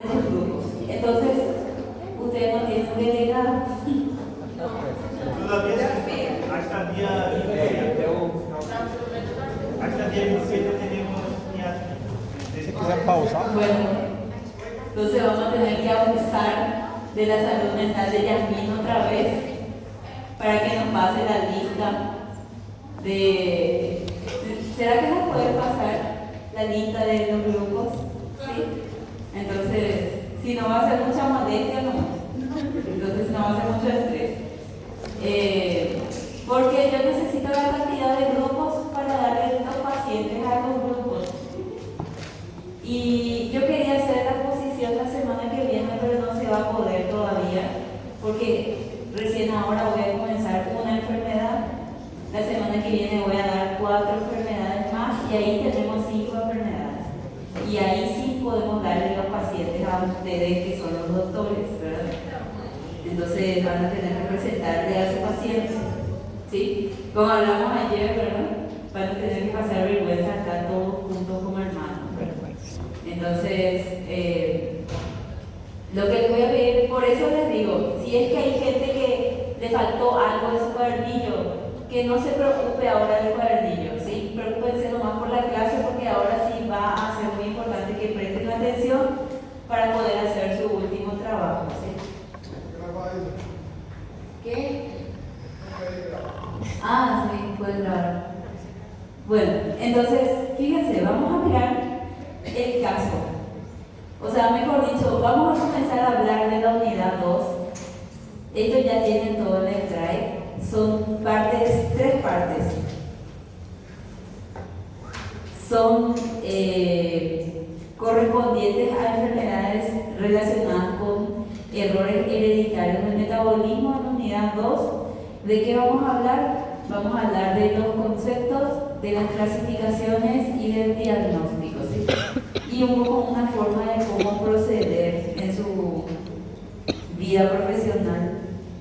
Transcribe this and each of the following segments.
esos grupos. Entonces, ustedes no tienen delegado. Todavía hasta el día 27 tenemos ya. Se quiser pausar. Bueno, entonces vamos a tener que abusar de la salud mental de Yasmín otra vez para que nos pase la lista de... ¿Será que nos puede pasar la lista de los grupos? ¿Sí? Entonces, si no va a ser mucha molestia, no. Entonces no va a ser mucho estrés. Porque yo necesito la cantidad de grupos para darle los pacientes a los grupos. Y yo quería hacer la exposición la semana que viene, pero no se va a poder todavía, porque recién ahora voy a comenzar una enfermedad. La semana que viene voy a dar 4 enfermedades más y ahí tenemos 5 enfermedades. Y ahí sí podemos darle los pacientes a ustedes que son los doctores, ¿verdad? Entonces van a tener que presentarle a su paciente, ¿sí? Como hablamos ayer, ¿verdad? Van a tener que pasar vergüenza acá todos juntos como hermanos, ¿verdad? Entonces, lo que les voy a pedir, por eso les digo, si es que hay gente que le faltó algo de su cuadernillo, que no se preocupe ahora del cuadernillo, ¿sí? Preocúpense nomás por la clase, porque ahora sí va a ser muy importante que presten atención para poder hacer su último trabajo, ¿sí? ¿Qué? Ah, sí, pueden grabar. Bueno, entonces, fíjense, vamos a mirar el caso. O sea, mejor dicho, vamos a comenzar a hablar de la unidad 2. Ellos ya tienen todo en el drive. Son partes, 3 partes. Son correspondientes a enfermedades relacionadas con errores hereditarios del metabolismo en unidad 2. ¿De qué vamos a hablar? Vamos a hablar de los conceptos, de las clasificaciones y del diagnóstico, ¿sí? Y un poco una forma de cómo proceder en su vida profesional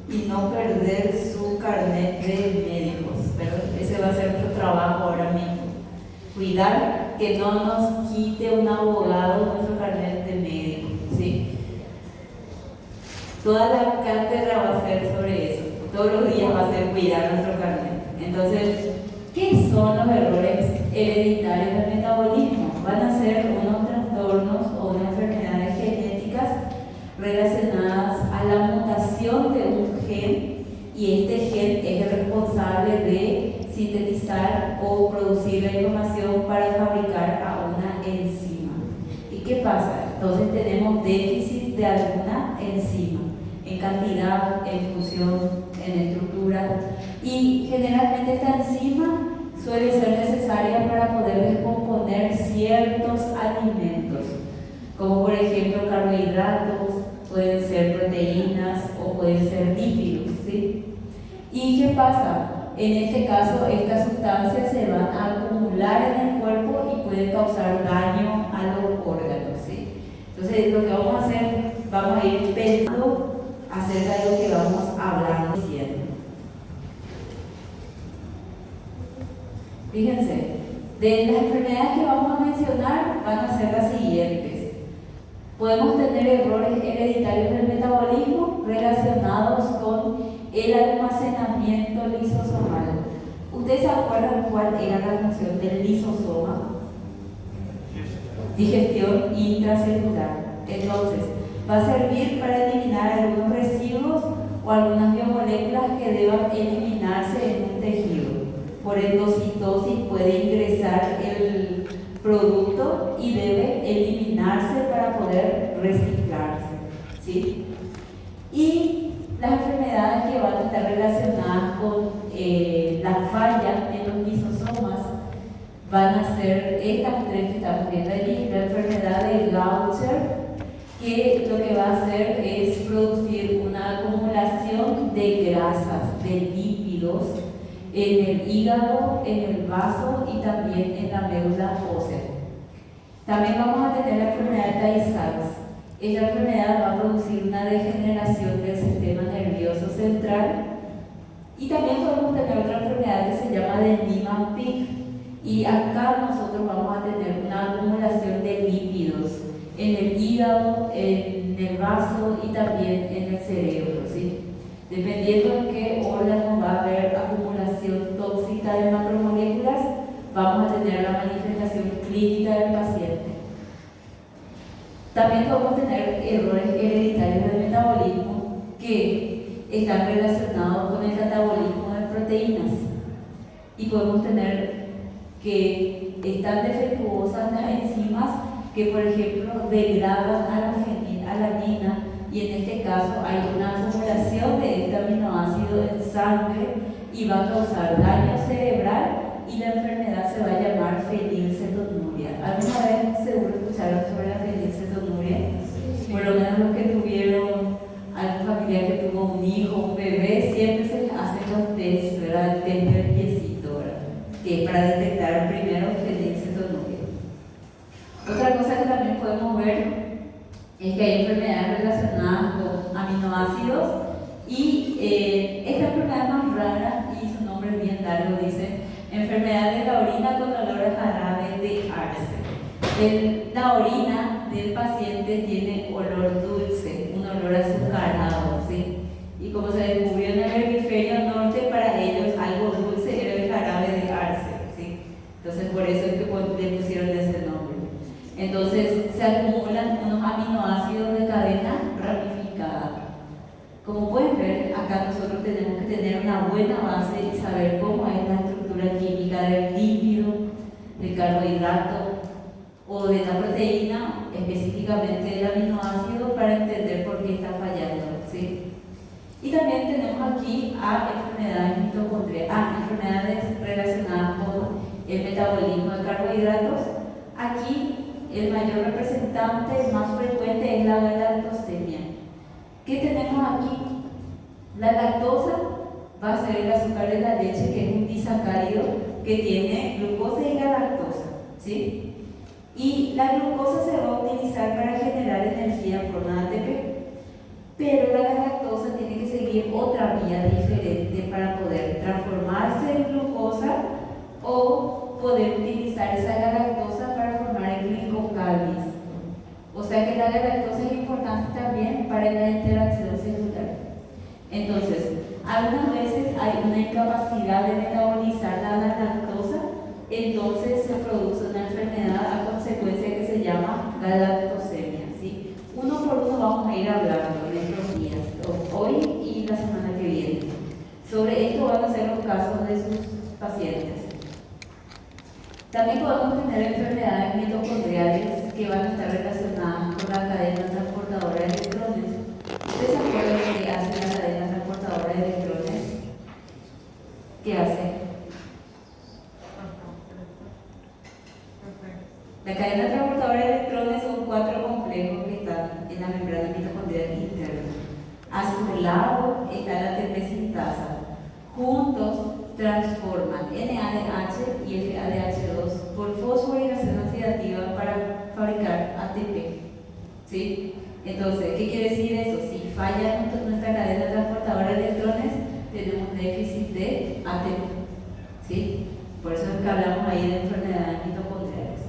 y no perder su carnet de médicos, ¿verdad? Ese va a ser nuestro trabajo ahora mismo. Cuidar que no nos quite un abogado nuestro carnet de médico, ¿sí? Toda la cátedra va a ser sobre eso. Todos los días va a ser cuidar nuestro carnet. Entonces, ¿qué son los errores hereditarios del metabolismo? Van a ser unos trastornos o unas enfermedades genéticas relacionadas a la mutación de un gen, y este gen es el responsable de sintetizar o producir la información para fabricar a una enzima. ¿Y qué pasa? Entonces tenemos déficit de alguna enzima, en cantidad, en función, en estructura, y generalmente esta enzima suele ser necesaria para poder descomponer ciertos alimentos, como por ejemplo carbohidratos, pueden ser proteínas o pueden ser lípidos, ¿sí? ¿Y qué pasa? En este caso, estas sustancias se van a acumular en el cuerpo y pueden causar daño a los órganos, ¿sí? Entonces, lo que vamos a hacer, vamos a ir pensando acerca de lo que vamos hablando diciendo. Fíjense, de las enfermedades que vamos a mencionar van a ser las siguientes. Podemos tener errores hereditarios del metabolismo relacionados con el almacenamiento lisosomal. ¿Ustedes se acuerdan cuál era la función del lisosoma? Digestión intracelular. Entonces, va a servir para eliminar algunos residuos o algunas biomoléculas que deban eliminarse en un tejido. Por endocitosis puede ingresar el producto y debe eliminarse para poder reciclarse, ¿sí? Y las enfermedades que van a estar relacionadas con la falla en los lisosomas van a ser estas 3 que estamos viendo allí. La enfermedad de Gaucher, que lo que va a hacer es producir una acumulación de grasas, de lípidos en el hígado, en el vaso y también en la médula ósea. También vamos a tener la enfermedad de Tay-Sachs. Esta enfermedad va a producir una degeneración del sistema nervioso central, y también podemos tener otra enfermedad que se llama de Niemann-Pick, y acá nosotros vamos a tener una acumulación de lípidos en el hígado, en el vaso y también en el cerebro, ¿sí? Dependiendo de qué órgano va a haber acumulación tóxica de macromoléculas, vamos a tener la manifestación clínica del paciente. También podemos tener errores hereditarios del metabolismo que están relacionados con el catabolismo de proteínas. Y podemos tener que están defectuosas las enzimas que, por ejemplo, degradan a la fenilalanina, y en este caso hay una acumulación de este aminoácido en sangre y va a causar daño cerebral y la enfermedad se va a llamar fenilcetonuria. ¿Alguna vez seguro escucharon sobre la fenilcetonuria? Sí. Por lo menos los que tuvieron alguna familia que tuvo un hijo, un bebé, siempre se les hacen los test, ¿verdad? El test del piecito, ¿verdad? Que es para detectar primero fenilcetonuria. Otra cosa que también podemos ver es que hay enfermedades relacionadas con aminoácidos y esta enfermedad más rara, y su nombre es bien largo, dice enfermedad de la orina con olor a jarabe de arce. La orina del paciente tiene olor dulce, un olor azucarado, ¿sí? Y como se descubrió en el hemisferio norte, para ellos algo dulce era el jarabe de arce, ¿sí? Entonces por eso es que le pusieron ese nombre. Entonces se acumulan unos aminoácidos de cadena ramificada. Como pueden ver, acá nosotros tenemos que tener una buena base y saber cómo es la estructura química del lípido, del carbohidrato o de la proteína, específicamente del aminoácido, para entender por qué está fallando, ¿sí? Y también tenemos aquí a enfermedades mitocondriales, enfermedades relacionadas con el metabolismo de carbohidratos. Aquí el mayor representante más frecuente es la galactosemia. ¿Qué tenemos aquí? La lactosa va a ser el azúcar de la leche, que es un disacárido que tiene glucosa y galactosa, ¿sí? Y la glucosa se va a utilizar para generar energía en forma de ATP, pero la galactosa tiene que seguir otra vía diferente para poder transformarse en glucosa o poder utilizar esa galactosa para formar el glicocalmis. O sea que la galactosa es importante también para la interacción celular. Entonces, algunas veces hay una incapacidad de metabolizar la galactosa, entonces se produce una enfermedad a consecuencia que se llama galactosemia, ¿sí? Uno por uno vamos a ir hablando en estos días, hoy y la semana que viene. Sobre esto van a ser los casos de sus pacientes. También podemos tener enfermedades mitocondriales que van a estar relacionadas con la cadena transportadora de electrones. ¿Ustedes se acuerdan qué hace la cadena transportadora de electrones? ¿Qué hace? La cadena transportadora de electrones son 4 complejos que están en la membrana mitocondrial interna. A su lado está la ATP sintasa. Juntos transforman NADH y FADH2 por fosforilación oxidativa para fabricar ATP, ¿sí? Entonces, ¿qué quiere decir eso? Si falla nuestra cadena transportadora de electrones, tenemos déficit de ATP, ¿sí? Por eso es que hablamos ahí de enfermedades mitocondriales.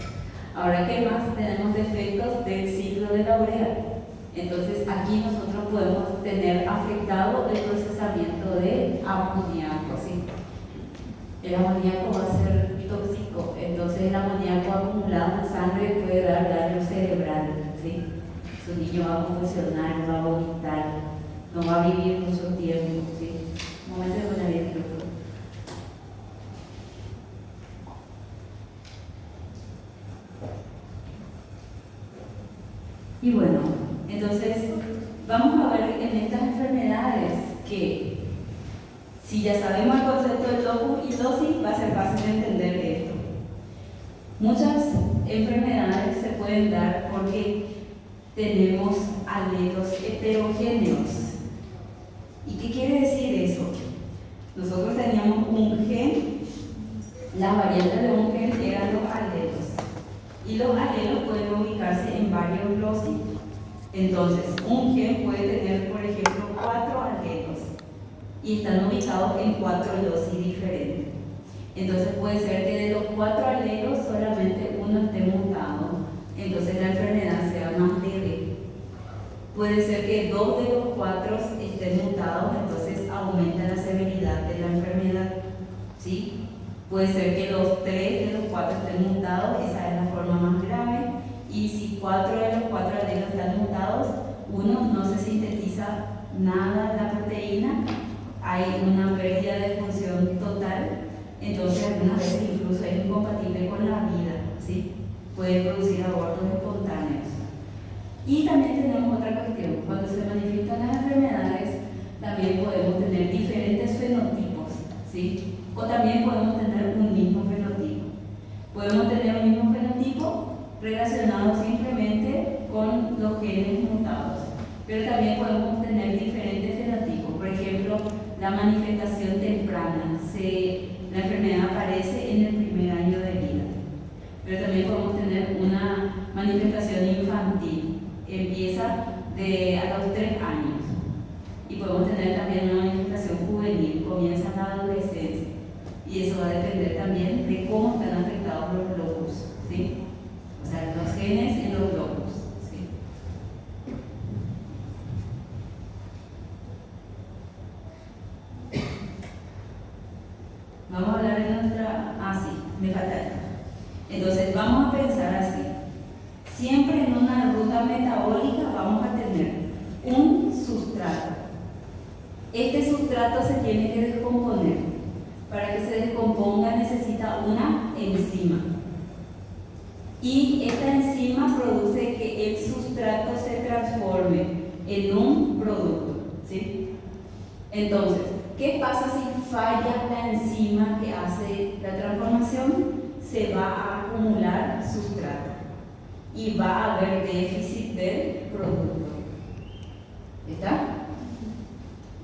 Ahora, ¿qué más? Tenemos defectos del ciclo de la urea. Entonces, aquí nosotros podemos tener afectado el procesamiento de amoníaco, ¿sí? El amoníaco va a ser tóxico, entonces el amoníaco acumulado en sangre puede dar daño cerebral, ¿sí? Su niño va a convulsionar, va a vomitar, no va a vivir mucho tiempo, ¿sí? Un momento de poner el micrófono. Y bueno, entonces vamos a ver en estas enfermedades que, si ya sabemos el concepto de locus y dosis, va a ser fácil de entender esto. Muchas enfermedades se pueden dar porque tenemos alelos heterogéneos. ¿Y qué quiere decir eso? Nosotros teníamos un gen, las variantes de un gen eran los alelos. Y los alelos pueden ubicarse en varios loci. Entonces, un gen puede tener, por ejemplo, 4 alelos y están ubicados en 4 loci diferentes. Entonces puede ser que de los 4 alelos solamente uno esté mutado, entonces la enfermedad sea una Puede ser que 2 de los 4 estén mutados, entonces aumenta la severidad de la enfermedad, ¿sí? Puede ser que los 3 de los 4 estén mutados, esa es la forma más grave, y si 4 de los 4 alelos están mutados, uno no se sintetiza nada de la proteína, hay una pérdida de función total, entonces algunas veces incluso es incompatible con la vida, ¿sí? Puede producir abortos espontáneos. Y también tenemos otra cuestión, cuando se manifiestan las enfermedades, también podemos tener diferentes fenotipos, ¿sí? O también podemos tener un mismo fenotipo. Podemos tener un mismo fenotipo relacionado simplemente con los genes mutados, pero también podemos tener diferentes fenotipos. Por ejemplo, la manifestación temprana, la enfermedad aparece en el primer año de vida, pero también podemos tener una manifestación infantil, empieza a los 3 años, y podemos tener también una manifestación juvenil, comienza en la adolescencia, y eso va a depender también de cómo están afectados los locus, ¿sí? O sea, los genes en los locus, ¿sí? Vamos a hablar de nuestra... me falta esto. Entonces, vamos a pensar así. Siempre en una ruta metabólica vamos a tener un sustrato. Este sustrato se tiene que descomponer. Para que se descomponga necesita una enzima. Y esta enzima produce que el sustrato se transforme en un producto, ¿sí? Entonces, ¿qué pasa si falla la enzima que hace la transformación? Se va a acumular sustrato y va a haber déficit del producto. ¿Está?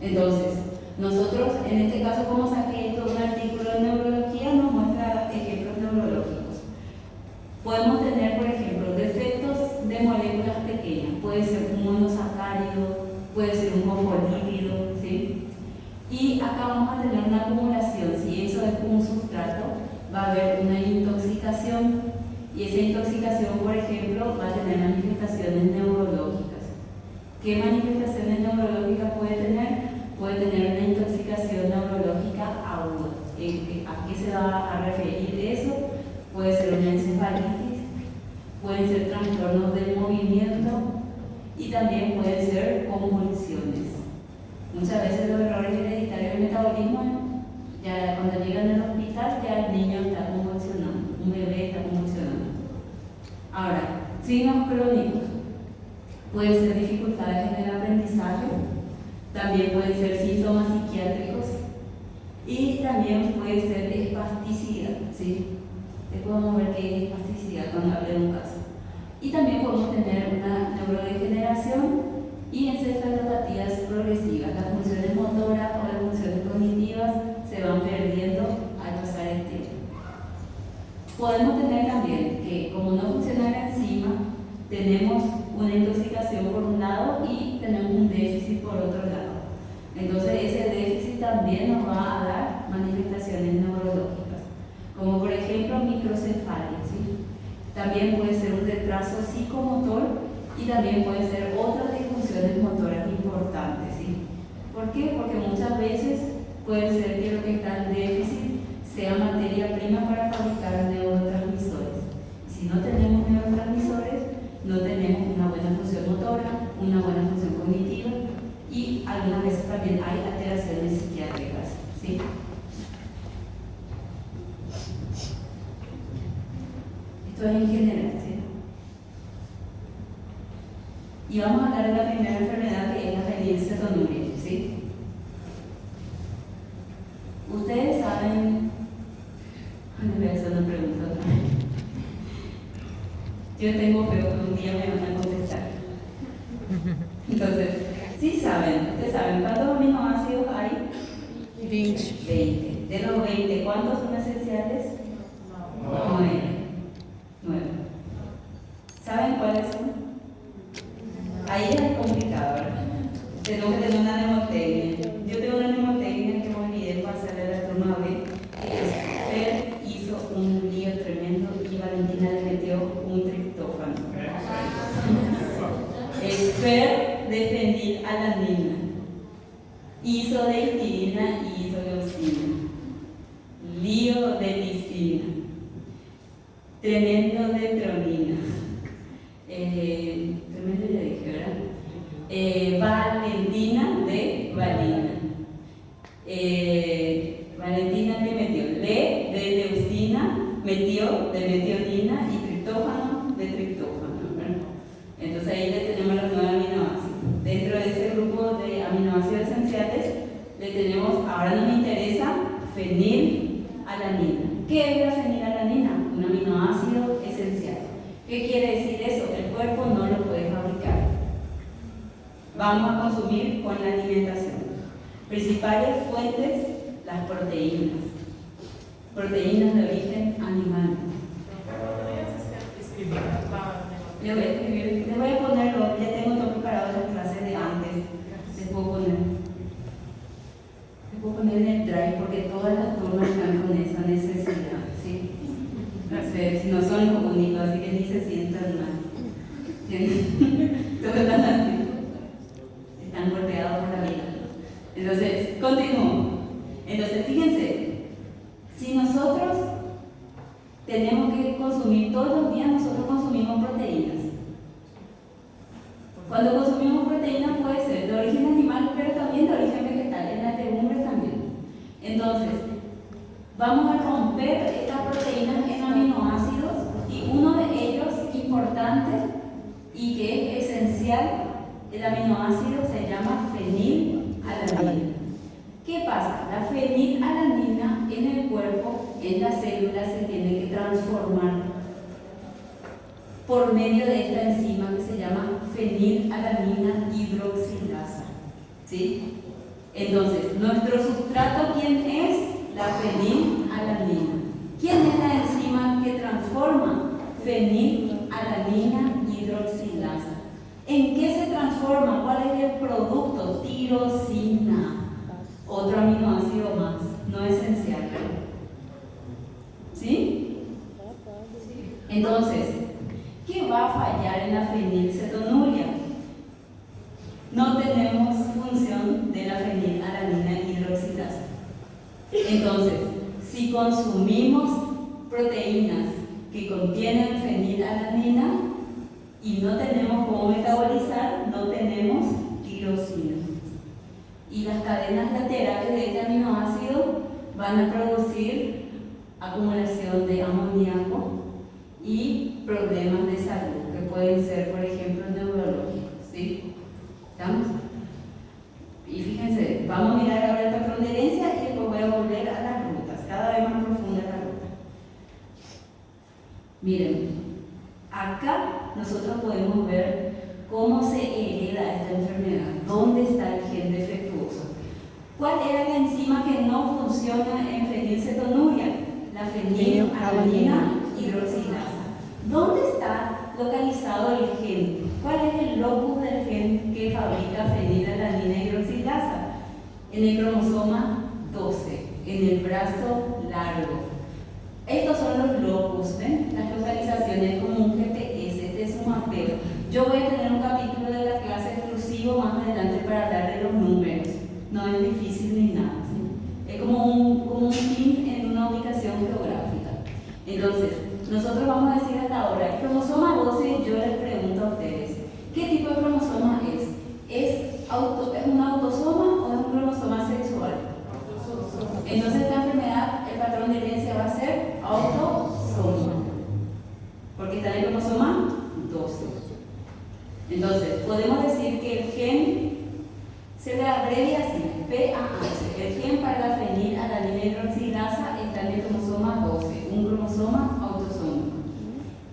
Entonces, nosotros en este caso, como saqué esto, un artículo de neurología nos muestra ejemplos neurológicos. Podemos tener, por ejemplo, defectos de moléculas pequeñas. Puede ser un monosacárido, puede ser un fosfolípido, ¿sí? Y acá vamos a tener una acumulación. Si eso es un sustrato, va a haber una intoxicación. Y esa intoxicación, por ejemplo, va a tener manifestaciones neurológicas. ¿Qué manifestaciones neurológicas puede tener? Puede tener una intoxicación neurológica aguda. ¿A qué se va a referir eso? Puede ser una encefalitis, pueden ser trastornos del movimiento y también pueden ser convulsiones. Muchas veces los errores hereditarios del metabolismo, ya cuando llegan al hospital, ya el niño está convulsionando, un bebé está convulsionando. Ahora, signos crónicos. Pueden ser dificultades en el aprendizaje, también pueden ser síntomas psiquiátricos y también puede ser espasticidad, ¿sí? Podemos ver qué es espasticidad cuando hable de un caso. Y también podemos tener una neurodegeneración y encefalopatías progresivas. Las funciones motoras o las funciones cognitivas se van perdiendo al pasar el tiempo. Podemos tener también que, como no funciona la enzima, tenemos una intoxicación por un lado y tenemos un déficit por otro lado. Entonces ese déficit también nos va a dar manifestaciones neurológicas, como por ejemplo microcefalia, ¿sí? También puede ser un retraso psicomotor y también puede ser otras disfunciones motoras importantes, ¿sí? ¿Por qué? Porque muchas veces puede ser que lo que está en déficit sea materia prima para fabricar neurotransmisores. Y si no tenemos neurotransmisores, no tenemos una buena función motora, una buena función cognitiva y algunas veces también hay alteraciones psiquiátricas, ¿sí? Esto es en general, ¿sí? Y vamos a hablar de la primera enfermedad, que es la fenilcetonuria, ¿sí? Ustedes saben... voy a hacer una pregunta. Yo tengo fe que un día me van a contestar. Entonces, sí saben, ustedes saben cuántos aminoácidos hay. 20. De los 20, ¿cuántos son esenciales? 9. ¿Saben cuáles son? Ahí es complicado, ¿verdad? Tengo que tener una mnemotecnia. Yo tengo una mnemotecnia que me olvidé pasarle la turma B, que es Fer hizo un lío tremendo y Valentina le metió un triptófano. Es Fer de fenilalanina, isodeictina y isoleucina, lío de lisina, tremendo de tronina, tremendo ya dije, ¿verdad? Valentina de valina, Valentina de metio, de leucina, metio de metionina y triptófano de triptófano, ¿verdad? Entonces ahí le tenemos los 9 aminoácidos. Dentro de ese grupo de aminoácidos esenciales le tenemos, ahora nos interesa, fenilalanina. ¿Qué es la fenilalanina? Un aminoácido esencial. ¿Qué quiere decir eso? El cuerpo no lo puede fabricar. Vamos a consumir con la alimentación. Principales fuentes, las proteínas. Proteínas de origen animal. Le voy a escribir, les voy a ponerlo, ya tengo todo preparado las clases de antes. Les puedo poner en el drive porque todas las turmas están con esa necesidad, ¿sí? Entonces, no son los únicos, así que ni se sientan mal. Todos están así. Están golpeados por la vida. Entonces, continúo. Entonces, fíjense, si nosotros tenemos que consumir todos los días, nosotros consumimos proteínas. Cuando consumimos proteínas puede ser de origen animal, pero también de origen vegetal, en las legumbres también. Entonces, vamos a romper estas proteínas en aminoácidos y uno de ellos importante y que es esencial, el aminoácido se llama fenilalanina. ¿Qué pasa? La fenilalanina en el cuerpo, en las células, se tiene que transformar por medio de esta enzima que se llama fenilalanina hidroxilasa. ¿Sí? Entonces, nuestro sustrato, ¿quién es? La fenilalanina. ¿Quién es la enzima que transforma fenilalanina hidroxilasa? ¿En qué se transforma? ¿Cuál es el producto? Tirosina. Otro aminoácido más, no esencial. ¿Sí? Entonces, ¿qué va a fallar en la fenilcetonuria? No tenemos función de la fenilalanina hidroxilasa. Entonces, si consumimos proteínas que contienen fenilalanina y no tenemos cómo metabolizar, no tenemos tirosina. Y las cadenas laterales de este aminoácido van a producir acumulación de amoníaco y problemas de salud, que pueden ser, por ejemplo, neurológicos. ¿Sí? ¿Estamos? Y fíjense, vamos a mirar ahora el patrón de herencia y después voy a volver a las rutas, cada vez más profunda la ruta. Miren, acá nosotros podemos ver cómo se hereda esta enfermedad, dónde está el gen defectuoso. ¿Cuál era la enzima que no funciona en fenilcetonuria? La fenilalanina hidroxilasa. ¿Dónde está localizado el gen? ¿Cuál es el locus del gen que fabrica fenilalanina hidroxilasa? En el cromosoma 12, en el brazo largo. Estos son los locus, ¿ven? Las localizaciones como un GPS, este es un mapeo. Yo voy a tener un capítulo de la clase exclusivo más adelante para hablar de los números. No es difícil ni nada, ¿sí? Es como un pin en una ubicación geográfica. Entonces, nosotros vamos a decir hasta ahora, el cromosoma 12, yo les pregunto a ustedes, ¿qué tipo de cromosoma es? ¿Es un autosoma o es un cromosoma sexual? Entonces, esta enfermedad, el patrón de herencia va a ser autosoma, porque está en el cromosoma 12. Entonces, podemos decir que el gen se le abrevia así, PAH. El gen para la fenilalanina hidroxilasa está en el cromosoma 12, un cromosoma autosómico,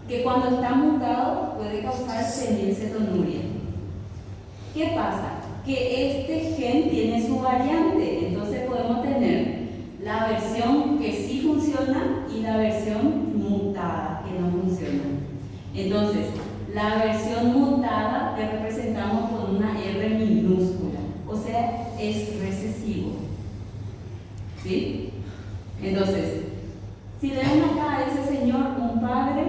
que cuando está mutado puede causar fenilcetonuria. ¿Qué pasa? Que este gen tiene su variante, entonces podemos tener la versión que sí funciona y la versión mutada que no funciona. Entonces, la versión mutada la representamos con una R minúscula, o sea, es recesivo. ¿Sí? Entonces, si le ven acá a ese señor, un padre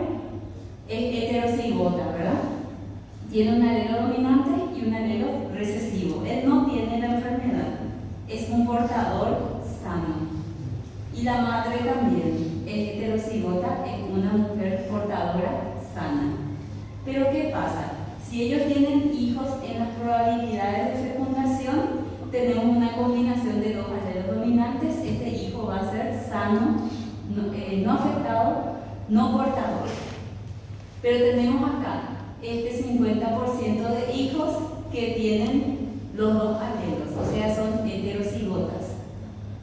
es heterocigota, ¿verdad? Tiene un alelo dominante y un alelo no portador. Pero tenemos acá este 50% de hijos que tienen los dos alelos, o sea, son heterocigotas.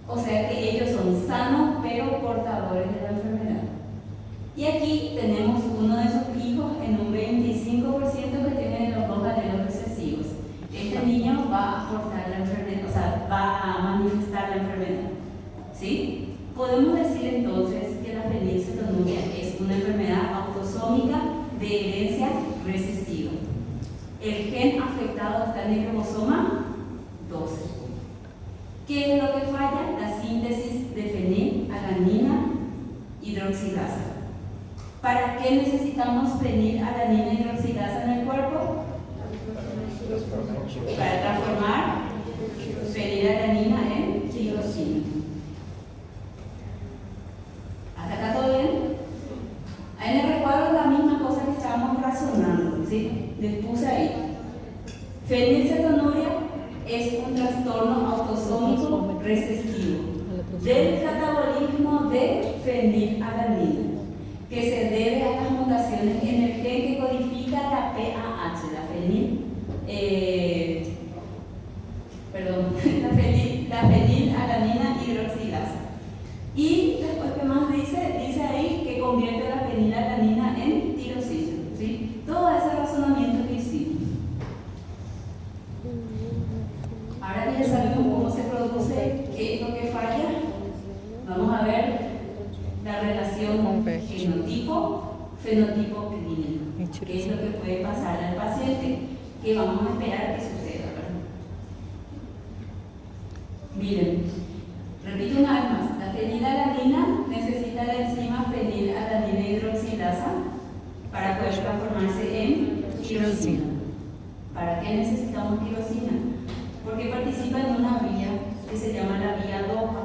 O sea que ellos son sanos pero portadores de la enfermedad. Y aquí tenemos uno de esos hijos en un 25% que tiene los dos alelos recesivos. Este niño va a portar la enfermedad, o sea, va a manifestar la enfermedad. ¿Sí? Podemos decir entonces que la fenilcetonuria es una enfermedad autosómica de herencia recesiva. El gen afectado está en el cromosoma 12. ¿Qué es lo que falla? La síntesis de fenilalanina hidroxilasa. ¿Para qué necesitamos fenilalanina hidroxilasa en el cuerpo? Para transformar fenilalanina en tirosina. ¿Hasta acá todo bien? Ahí en el recuadro la misma cosa que estábamos razonando, ¿sí? Les puse ahí. Fenilcetonuria es un trastorno autosómico recesivo del catabolismo de fenilalanina, que se debe a las mutaciones en el gen que codifica la PAH, la fenilalanina hidroxilasa. Y después, ¿qué más dice? Dice ahí que convierte la fenilalanina en tirosina, ¿sí? Todo ese razonamiento que hicimos. Ahora que ya sabemos cómo se produce, qué es lo que falla, vamos a ver la relación genotipo-fenotipo clínico. ¿Qué es lo que puede pasar al paciente? ¿Qué vamos a esperar que suceda? Miren, repito una vez más, la fenilalanina necesita la enzima fenilalanina hidroxilasa para poder transformarse en tirosina. ¿Para qué necesitamos tirosina? Porque participa en una vía que se llama la vía DOPA.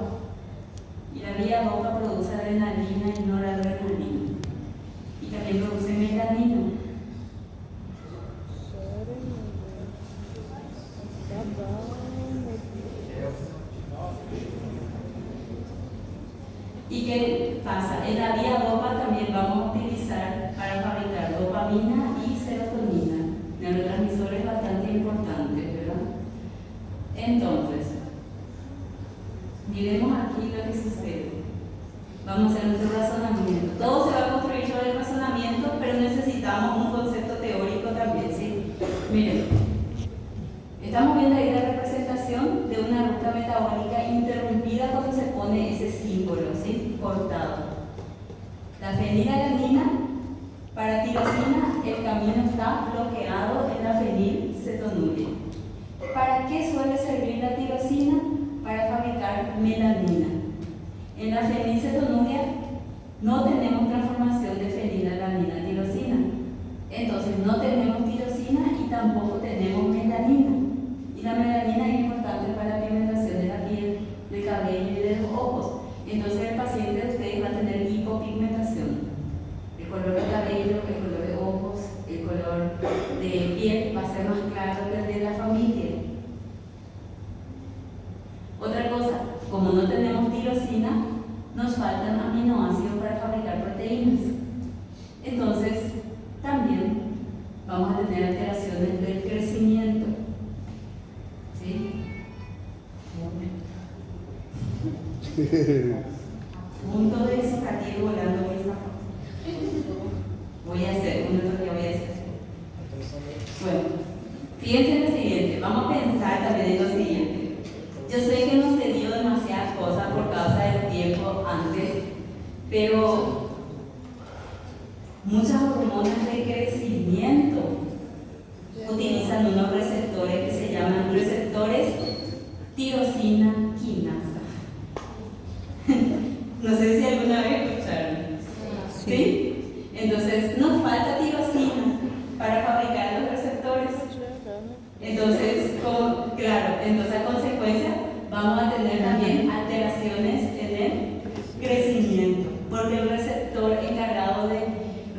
Y la vía DOPA produce adrenalina y noradrenalina. Y también produce melanina. ¿Y qué pasa? En la vía DOPA también vamos a utilizar para fabricar dopamina y serotonina, neurotransmisores bastante importantes, ¿verdad? Entonces, miremos aquí lo que sucede. Vamos a hacer nuestro razonamiento. Todo se va a construir sobre el razonamiento, pero necesitamos un concepto teórico también, ¿sí? Miren, estamos viendo ahí la representación de una ruta metabólica interrumpida cuando se pone ese símbolo, ¿sí? Cortado. La fenilalanina, para tirosina, el camino está bloqueado en la fenilcetonuria. ¿Para qué suele servir la tirosina? Para fabricar melanina. En la fenilcetonuria no tenemos transformación de fenilalanina a tirosina. Entonces no tenemos tirosina y tampoco tenemos melanina. Y la melanina es importante para la pigmentación de la piel, del cabello y de los ojos. Entonces el paciente de ustedes va a tener hipopigmentación. El color de cabello, el color de ojos, el color de piel va a ser más claro que el de la familia. Otra cosa, como no tenemos tirosina, nos faltan aminoácidos para fabricar proteínas. Entonces, también vamos a tener alteraciones del crecimiento. ¿Sí? Punto de salir volando mis zapatos. Voy a hacer, un otro que voy a hacer. Bueno, fíjense en lo siguiente, vamos a pensar también en lo siguiente. Yo sé que nos se dio demasiadas cosas por causa del tiempo antes, pero muchas hormonas de crecimiento utilizan unos receptores que se llaman receptores tirosina quinasa. No sé si alguna vez escucharon. ¿Sí? Entonces, nos falta tirosina para fabricar los receptores. Entonces, entonces a consecuencia vamos a tener también alteraciones en el crecimiento, porque el receptor encargado de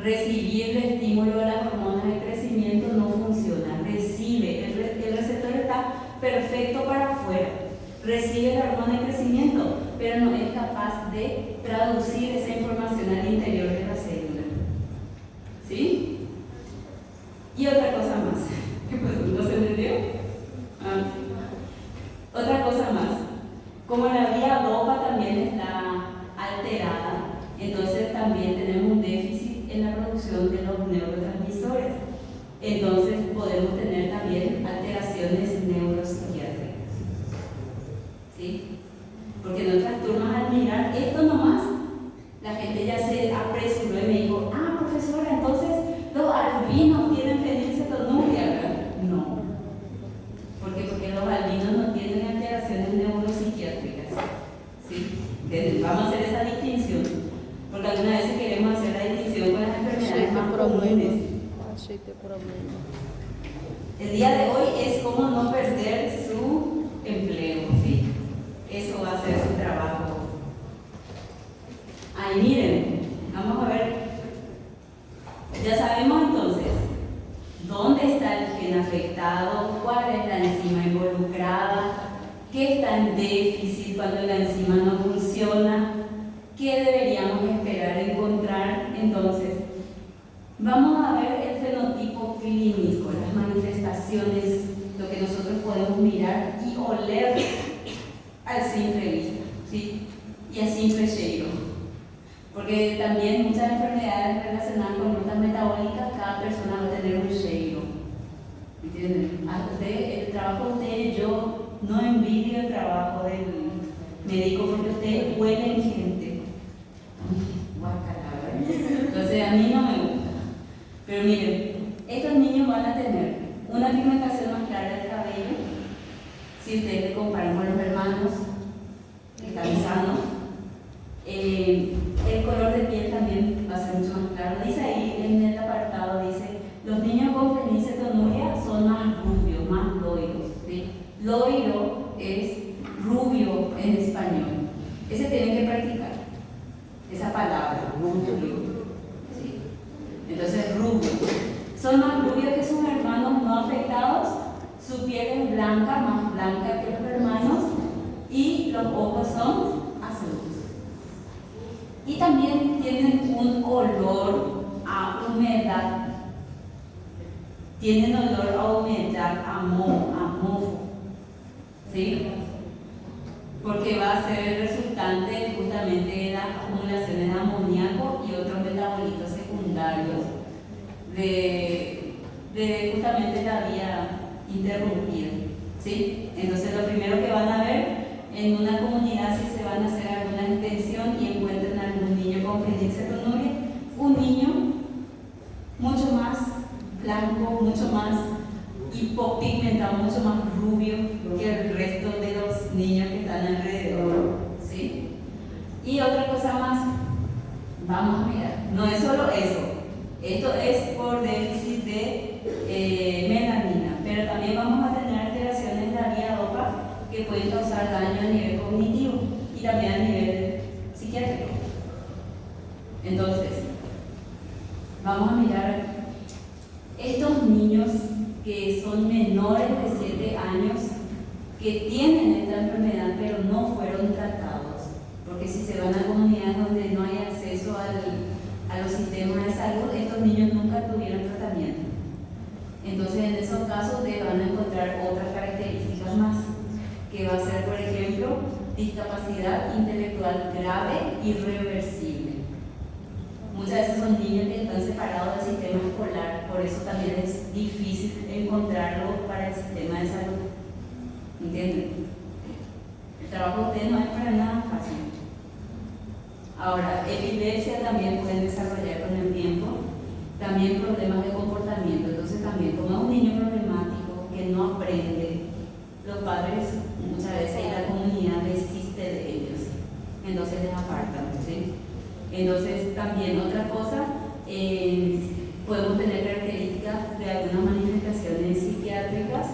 recibir el estímulo de las hormonas de crecimiento no funciona, el receptor está perfecto para afuera, recibe la hormona de crecimiento, pero no es capaz de traducir esa información al interior de la célula. entonces podemos tener también alteraciones neuropsiquiátricas. ¿Sí? Porque en otras turmas, al mirar esto nomás, la gente ya se apresuró y me dijo: ah, profesora, entonces los albinos tienen fenilcetonuria, ¿verdad? No. ¿Por qué? Porque los albinos no tienen alteraciones neuropsiquiátricas. ¿Sí? Entonces, vamos a hacer esa distinción. Porque algunas veces queremos hacer la distinción con las enfermedades más comunes. El día de hoy es cómo no perder su empleo, ¿sí? Eso va a ser su trabajo. Ahí miren, vamos a ver. Ya sabemos entonces dónde está el gen afectado, cuál es la enzima involucrada, qué está en déficit cuando la enzima no funciona, qué deberíamos esperar encontrar. Entonces, vamos a ver el fenotipo clínico, las manifestaciones, lo que nosotros podemos mirar y oler al simple vista, ¿sí? Y a simple cheiro. Porque también muchas enfermedades relacionadas con rutas metabólicas, cada persona va a tener un cheiro. ¿Entienden? El trabajo de usted, yo no envidio el trabajo del médico porque usted huele en gente. Guacala, entonces a mí no me gusta. Pero miren, estos niños van a tener una pigmentación más clara del cabello, si ustedes le comparan con los hermanos, están sanos. El color de piel también va a ser mucho más claro. Dice ahí en el apartado, dice, los niños con fenilcetonuria son más rubios, más loiros, ¿sí? Loiro es rubio en español. Ese tienen que practicar, esa palabra, rubio. ¿Sí? Entonces, rubio. Son más rubios que sus hermanos no afectados, su piel es blanca, más blanca que los hermanos, y los ojos son azules. Y también tienen un olor a humedad. Tienen olor a humedad, a mofo. ¿Sí? Porque va a ser el resultante justamente de las acumulaciones de amoníaco y otros metabolitos secundarios de justamente la vía interrumpida. ¿Sí? Entonces lo primero que van a ver en una comunidad, si se van a hacer alguna extensión y encuentran algún niño con fenilcetonuria, un niño mucho más blanco, mucho más hipopigmentado, mucho más rubio que el resto de los niños que están alrededor, ¿sí? Y otra cosa más, vamos a mirar, no es solo eso, esto es por déficit de melanina, pero también vamos a tener alteraciones de la vía DOPA que pueden causar daño a nivel cognitivo y también a nivel psiquiátrico. Entonces, vamos a mirar estos niños que son menores de 7 años, que tienen esta enfermedad pero no fueron tratados, porque si se van a comunidades donde no hay acceso a los sistemas de salud, estos niños nunca tuvieron tratamiento. Entonces, en esos casos te van a encontrar otras características más, que va a ser, por ejemplo, discapacidad intelectual grave y irreversible. Muchas veces son niños que están separados del sistema escolar, por eso también es difícil encontrarlo para el sistema de salud. ¿Entienden? El trabajo de ustedes no es para nada fácil. Ahora, epilepsia también pueden desarrollar con el tiempo, también problemas de comportamiento. Entonces también, como es un niño problemático que no aprende, los padres muchas veces y la comunidad desiste de ellos, entonces les apartan, ¿sí? Entonces también otra cosa, podemos tener características de algunas manifestaciones psiquiátricas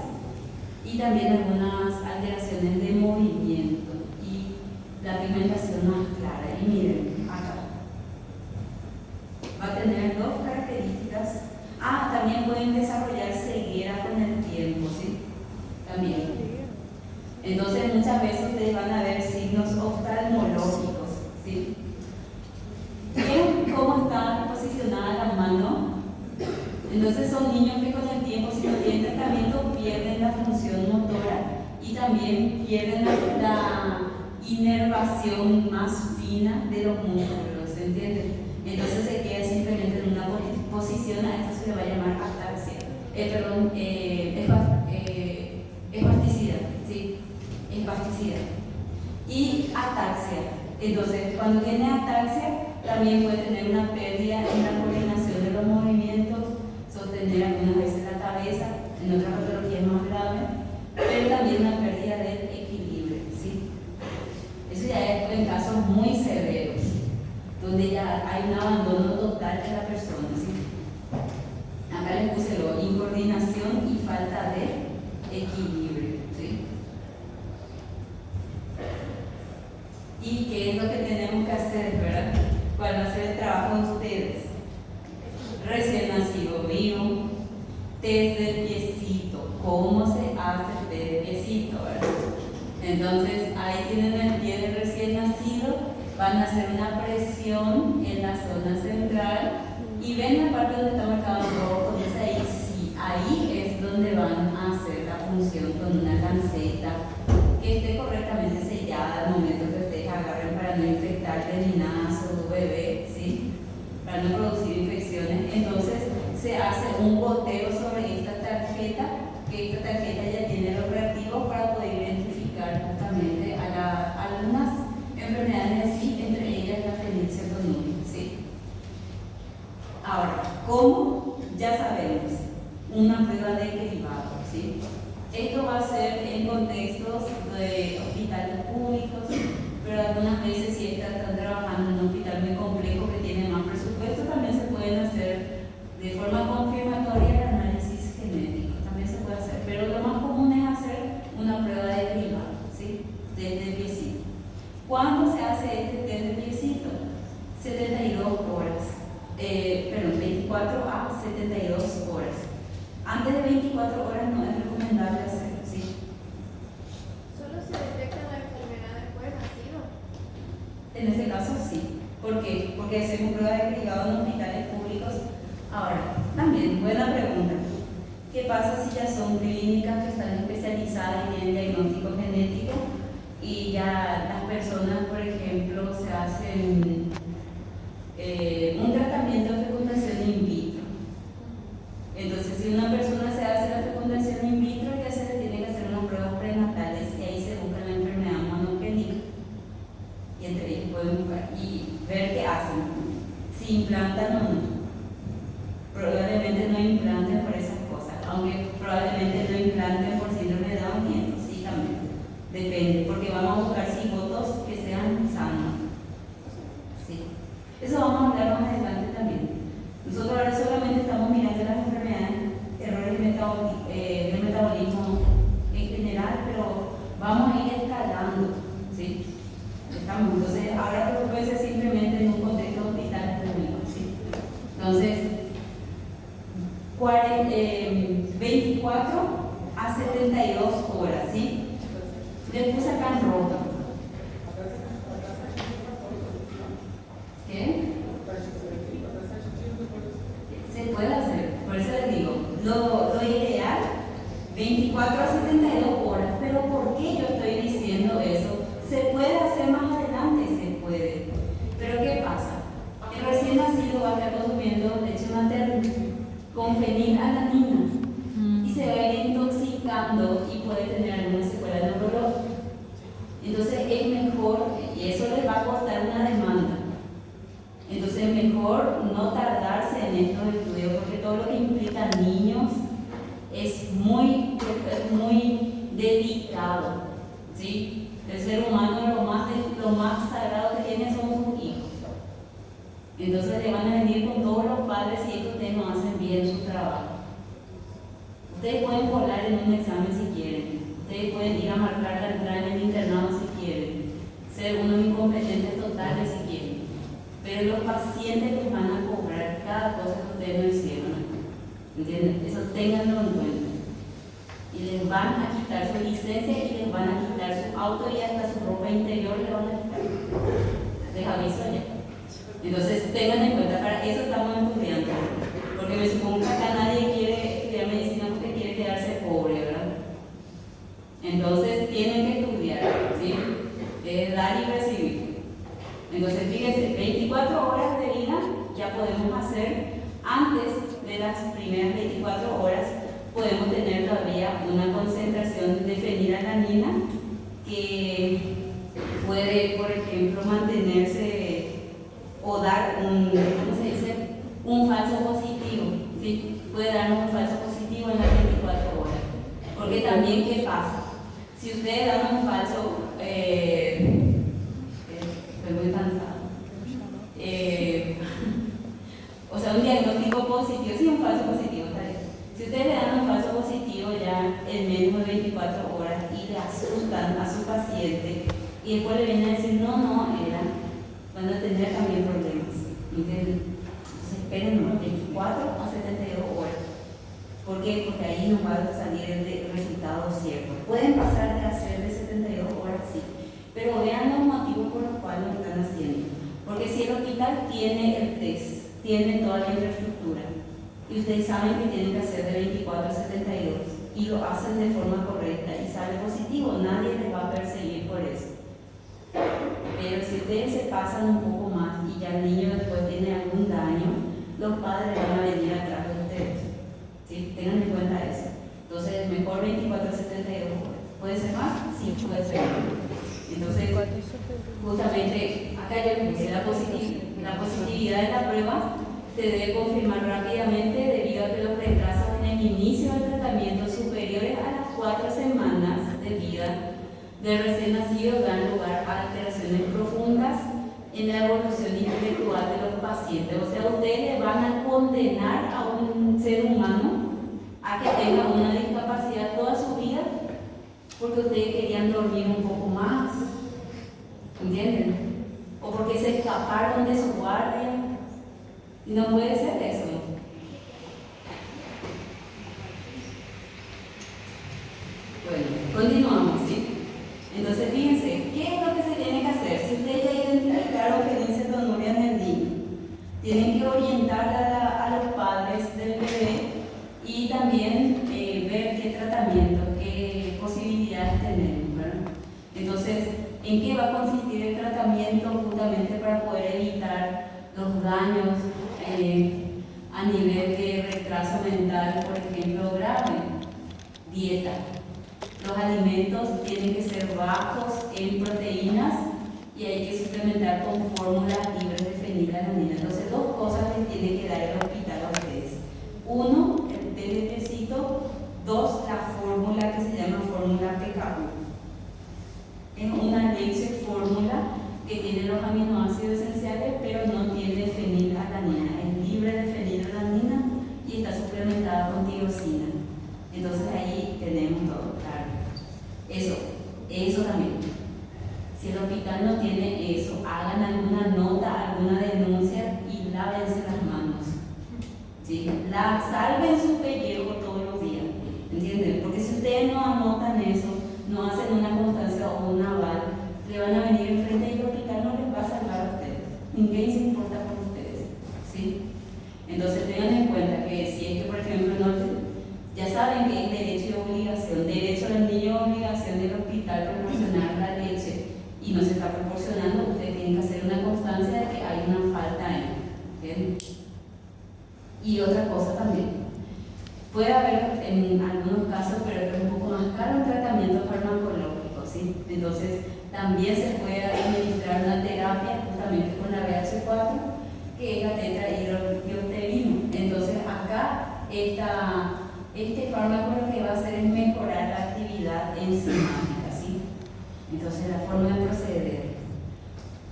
y también algunas alteraciones de movimiento y la pigmentación más clara. Y miren, acá va a tener dos características. También pueden desarrollar ceguera con el tiempo, ¿sí? También. Entonces muchas veces ustedes van a ver signos oftalmológicos, ¿sí? ¿Ven cómo está posicionada la mano? Entonces son niños que con el tiempo, si no tienen tratamiento, pierden la función motora y también pierden la inervación más fina de los músculos, ¿entienden? Entonces se queda simplemente en una posición, a esto se le va a llamar ataxia. Espasticidad, ¿sí? Espasticidad. Y ataxia. Entonces, cuando tiene ataxia, también puede tener una pérdida en la coordinación de los movimientos, sostener algunas veces la cabeza, en otras patologías más graves, pero también una pérdida del equilibrio, ¿sí? Eso ya es en casos muy severos, donde ya hay un abandono total de la persona, ¿sí? Acá les puse lo incoordinación y falta de equilibrio, ¿sí? ¿Y qué es lo que tenemos que hacer, verdad? Para hacer el trabajo de ustedes. Recién nacido vivo, test del piecito. ¿Cómo se hace el test del piecito, verdad? Entonces, ahí tienen el pie del recién nacido, van a hacer una presión en la zona central y ven la parte donde está marcado el rojo, entonces ahí sí, ahí es donde van a hacer la punción con una lanceta que esté correctamente sellada al momento que ustedes agarren para no infectarle ni nada a su bebé, ¿sí? Para no producir infecciones. Entonces se hace un goteo sobre esta tarjeta, que esta tarjeta ya tiene los reactivos para poder identificar justamente a algunas enfermedades así, entre ellas la fenilcetonúria, ¿sí? Ahora, ¿cómo? Ya sabemos, una prueba de cribado, ¿sí? Esto va a ser en contextos de hospitales públicos, pero algunas veces si están trabajando en un hospital muy complejo que tiene más presupuesto, también se pueden hacer de forma confirmatoria el análisis genético, también se puede hacer, pero lo más común es hacer una prueba de cribado, ¿sí? Desde el piecito. ¿Cuándo se hace este test del piecito? 72 horas. 24 a 72 horas. Antes de 24 horas no es recomendable hacerlo, ¿sí? ¿Solo se detecta la enfermedad después de nacido? En ese caso sí. ¿Por qué? Porque hacemos pruebas de cribado en hospitales públicos. Ahora, también, buena pregunta. ¿Qué pasa si ya son clínicas que están especializadas y tienen diagnóstico genético y ya las personas, por ejemplo, se hacen un tratamiento de fecundación in vitro? Entonces, si una persona se hace la fecundación in vitro, ya se le tiene que hacer unas pruebas prenatales y ahí se busca la enfermedad monogénica. Y entre ellos pueden buscar y ver qué hacen, si implantan o no. Probablemente no implanten por esas cosas, aunque probablemente no implanten por síndrome de Down, y sí también. Depende, porque vamos a buscar cigotos que sean sanos. Sí. Eso vamos a hablar más adelante también. Nosotros ahora solamente estamos mirando las enfermedades, errores del metabolismo en general, pero vamos a ir escalando, ¿sí? Entonces, ahora preocúpense simplemente en un contexto hospital público, ¿sí? Entonces, 24 a 72 horas, ¿sí? Después acá en rojo. ¿Qué? Se puede hacer, por eso les digo, lo ideal, 24 a 72 horas, pero ¿por qué yo estoy diciendo eso? Se puede hacer más adelante, se puede, pero ¿qué pasa? El recién nacido va a estar consumiendo leche materna con fenil a la niña y se va a ir intoxicando y puede tener alguna secuela neurológica. Entonces es mejor, y eso les va a costar una demanda. Entonces es mejor no tardarse en estos estudios, porque todo lo que implica niños es muy delicado, ¿sí? El ser humano lo más sagrado que tiene son sus hijos. Entonces le van a venir con todos los padres si es que ustedes no hacen bien su trabajo. Ustedes pueden colar en un examen si quieren, ustedes pueden ir a marcar la entrada en el internado si quieren, ser unos incompetentes totales si quieren, pero los pacientes les van a cobrar cada cosa que ustedes no hicieron. ¿Entienden? Eso ténganlo en cuenta. Y les van a quitar su licencia y les van a quitar su auto y hasta su ropa interior les van a quitar. Les aviso ya. Entonces tengan en cuenta, para eso estamos estudiando. Porque me supongo que acá nadie quiere estudiar medicina porque quiere quedarse pobre, ¿verdad? Entonces tienen que estudiar, ¿sí? Dar y recibir. Entonces fíjense, 24 horas de vida ya podemos hacer antes de las primeras 24 horas. podemos tener todavía una concentración de fenilalanina que puede, por ejemplo, mantenerse o dar un, ¿cómo se dice? Un falso positivo, ¿sí? Puede dar un falso positivo en las 24 horas. Porque también, ¿qué pasa? Si ustedes dan un falso, estoy muy cansado, o sea, un diagnóstico positivo, sí, un falso positivo, está bien. Si ustedes le dan un falso positivo ya en menos de 24 horas y le asustan a su paciente y después le vienen a decir, no, van a tener también problemas, ¿entienden? Entonces esperen unos 24 a 72 horas. ¿Por qué? Porque ahí no va a salir el resultado cierto. Pueden pasar de hacer de 72 horas, sí, pero vean los motivos por los cuales lo están haciendo. Porque si el hospital tiene el test, tiene toda la infraestructura, y ustedes saben que tienen que hacer de 24 a 72, y lo hacen de forma correcta y sale positivo, nadie les va a perseguir por eso. Pero si ustedes se pasan un poco más y ya el niño después tiene algún daño, los padres van a venir atrás de ustedes. ¿Sí? Tengan en cuenta eso. Entonces, mejor 24 a 72 horas. ¿Puede ser más? Sí, puede ser más. Entonces, justamente acá yo puse la positividad de la prueba se debe confirmar rápidamente debido a que los retrasos en el inicio del tratamiento superiores a las 4 semanas de vida del recién nacido dan lugar a alteraciones profundas en la evolución intelectual de los pacientes. O sea, ustedes le van a condenar a un ser humano a que tenga una discapacidad toda su vida porque ustedes querían dormir un poco más, ¿entienden? O porque se escaparon de su guardia. Y no puede ser eso. Bueno, continuamos, ¿sí? Entonces, fíjense, ¿qué es lo que se tiene que hacer? Si ustedes ya identificaron fenilcetonuria en el niño, tienen que orientar a los padres del bebé y también ver qué tratamiento, qué posibilidades tenemos, ¿verdad? Entonces, ¿en qué va a consistir el tratamiento justamente para poder evitar los daños a nivel de retraso mental, por ejemplo, grave? Dieta. Los alimentos tienen que ser bajos en proteínas y hay que suplementar con fórmulas libres de fenilalanina. Entonces, dos cosas les tiene que dar el hospital a ustedes. Uno, el DDTcito. Dos, la fórmula que se llama fórmula PKU. Es una leche fórmula que tiene los aminoácidos esenciales, pero no tiene fenilalanina. Es libre de fenilalanina y está suplementada con tirosina. Entonces ahí tenemos todo, claro. Eso también. Si el hospital no tiene eso, hagan alguna nota, alguna denuncia y lávense las manos. ¿Sí? Salven su pellejo todos los días. ¿Entienden? Porque si ustedes no anotan eso, no hacen una constancia o un aval, le van a venir enfrente y el hospital no les va a salvar a ustedes. Ninguém se importa por ustedes. ¿Sí? Entonces tengan en cuenta que si es que, por ejemplo, ya saben que es derecho y obligación. Derecho del niño, obligación del hospital proporcionar la leche y no se está proporcionando, ustedes tienen que hacer una constancia de que hay una falta ahí. ¿Entienden? Y otra cosa también. Puede haber en algunos casos, pero es un poco más caro, un tratamiento farmacológico, ¿sí? Entonces, también se puede administrar una terapia justamente con la BH4, que es la tetrahidrobiopterino. Entonces, acá, este fármaco lo que va a hacer es mejorar la actividad enzimática, ¿sí? Entonces, la forma de proceder: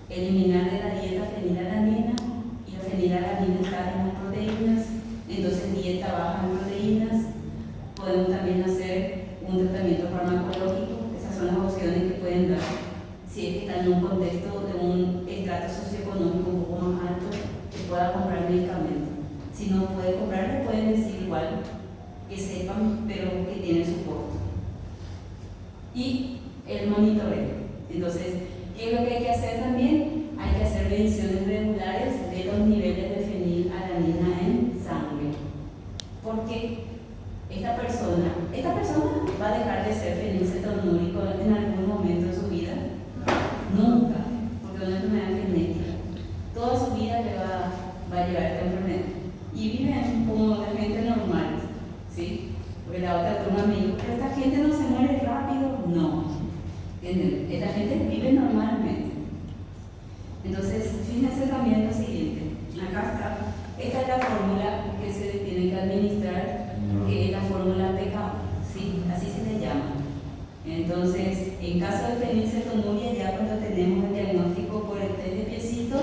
eliminar de la dieta fenilalanina, y la fenilalanina está en las proteínas. Entonces, dieta baja en proteínas. Podemos también hacer un tratamiento farmacológico. Esas son las opciones que pueden dar si es que están en un contexto de un estrato socioeconómico un poco más alto que pueda comprar medicamentos. Si no puede comprar, le pueden decir igual que sepan, pero que tiene su costo. Y el monitoreo. Entonces, ¿qué es lo que hay que hacer también? Hay que hacer mediciones regulares de los niveles de fenilalanina en sangre. Porque esta persona va a dejar de ser fenilcetonúrico en algún momento de su vida. Nunca, porque es una enfermedad genética. Toda su vida le va a llevar esta enfermedad. Y viven como la gente normal, ¿sí? Porque la Entonces, en caso de fenilcetonuria, ya cuando tenemos el diagnóstico por el test de piecito,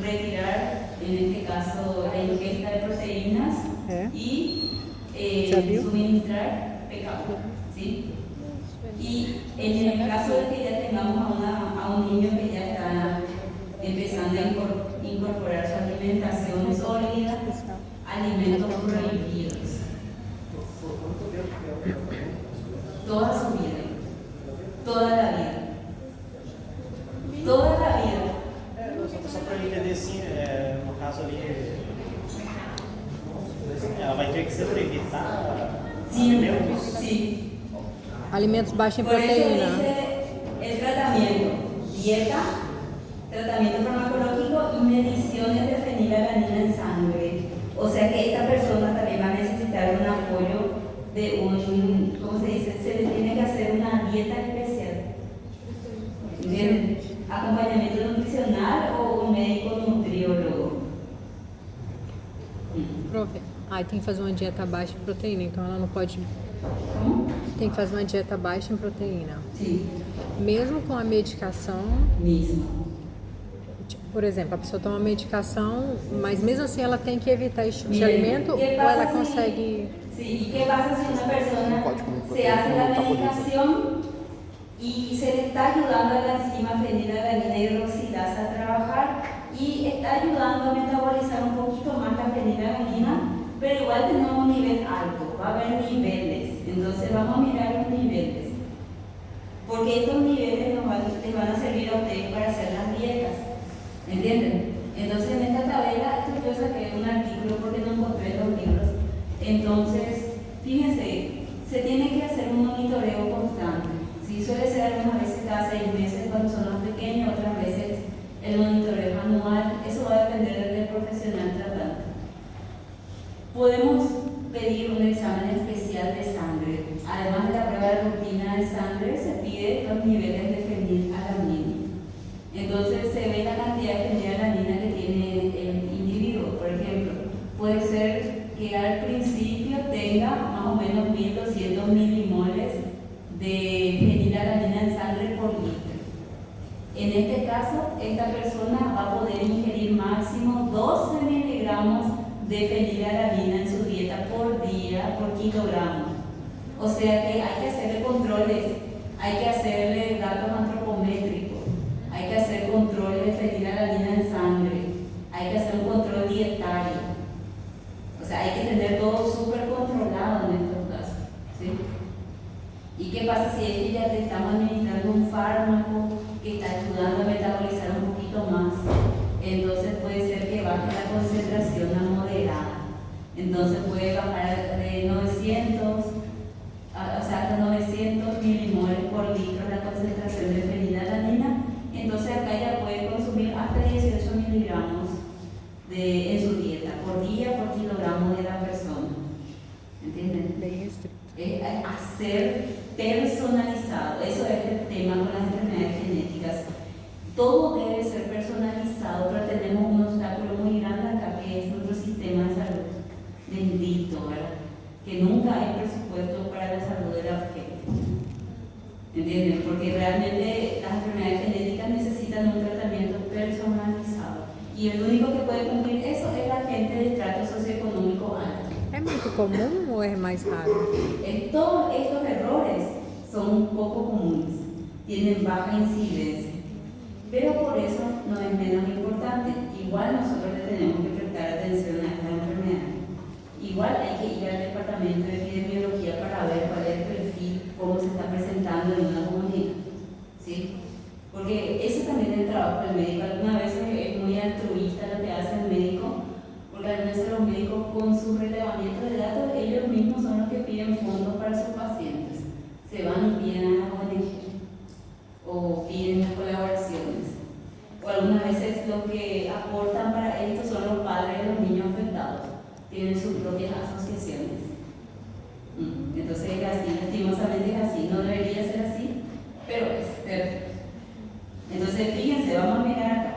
retirar, en este caso, la ingesta de proteínas y suministrar PKU, ¿sí? Y en el caso de que ya tengamos a un niño que ya está empezando a incorporar su alimentación sólida, alimentos prohibidos. Toda su vida, toda la vida, toda la vida. Só para eu entender assim, no caso ali, ela vai ter que ser para evitar alimentos? Sí. Alimentos baixos em Por eso proteína. dice el tratamiento, dieta, tratamiento farmacológico y mediciones de fenilalanina en sangre. O sea que esta persona también va a necesitar un apoyo de un, ¿cómo se dice? Se le tiene que hacer una dieta especial. ¿Entienden? Acompañamiento nutricional o un médico nutriólogo. Profe, tem que fazer uma dieta baixa em proteína, então ela não pode. ¿Cómo? Tem que fazer uma dieta baixa em proteína. Sí, Mesmo com a medicação, mismo. por exemplo, a pessoa toma medicação, mas mesmo assim ela tem que evitar esse tipo de Bien. alimento ou ¿Qué pasa ela si- consegue. Sí, ¿y qué pasa si una persona se hace la medicación y se le está ayudando a la enzima fenilalanina hidroxilasa a trabajar y está ayudando a metabolizar un poquito más la fenilalanina, pero igual tenemos un nivel alto, va a haber niveles, entonces vamos a mirar los niveles, porque estos niveles les van a servir a ustedes para hacer las dietas, ¿entienden? Entonces en esta tabla, esto yo saqué un artículo porque no encontré los libros. Entonces, fíjense, se tiene que hacer un monitoreo constante. ¿Sí? Suele ser algunas veces cada 6 meses cuando son más pequeños, otras veces el monitoreo anual. Eso va a depender del profesional tratante. Podemos pedir un examen especial de sangre. Además de la prueba de rutina de sangre, se pide los niveles de fenilalanina. Entonces, se ve la cantidad de fenilalanina que tiene el individuo. Por ejemplo, puede ser que al principio tenga más o menos 1200 milimoles de fenilalanina en sangre por litro. En este caso, esta persona va a poder ingerir máximo 12 miligramos de fenilalanina en su dieta por día, por kilogramo. O sea que hay que hacerle controles, hay que hacerle datos antropométricos, hay que hacer controles de fenilalanina en sangre, hay que hacer un control dietario. O sea, hay que tener todo súper controlado en estos casos, ¿sí? ¿Y qué pasa si es que ya te estamos administrando un fármaco que está ayudando a metabolizar un poquito más? Entonces puede ser que baje la concentración a moderada. Entonces puede bajar de 900, hasta 900 milimoles por litro la concentración de fenilalanina. Entonces acá ya puede consumir hasta 18 miligramos en su dieta, por día, por kilogramo de la persona. ¿Entienden? Bem restrito. Hacer personalizado, eso es el tema con las enfermedades genéticas. Todo debe ser personalizado, pero tenemos un obstáculo muy grande acá que es nuestro sistema de salud. Bendito, ¿verdad? Que nunca hay presupuesto para la salud de la gente. ¿Entienden? Porque realmente las enfermedades genéticas necesitan un tratamiento personalizado. Y el único que puede cumplir eso es la gente de estrato socioeconómico alto. É muito comum ou é mais raro? Todos estos errores son poco comunes, tienen baja incidencia, pero por eso no es menos importante. Igual nosotros le tenemos que prestar atención a esta enfermedad. Igual hay que ir al departamento de epidemiología para ver cuál es el perfil, cómo se está presentando en una comunidad, ¿sí? Porque ese también es el trabajo del médico. Algunas veces es muy altruista lo que hace el médico, porque algunas veces los médicos con su relevamiento de datos, ellos mismos son los que piden fondos para sus pacientes. Se van y piden a la ONG o piden las colaboraciones. O algunas veces lo que aportan para esto son los padres de los niños afectados. Tienen sus propias asociaciones. Entonces es así, lastimosamente es así. No debería ser así, pero es perfecto. Entonces fíjense, vamos a mirar acá.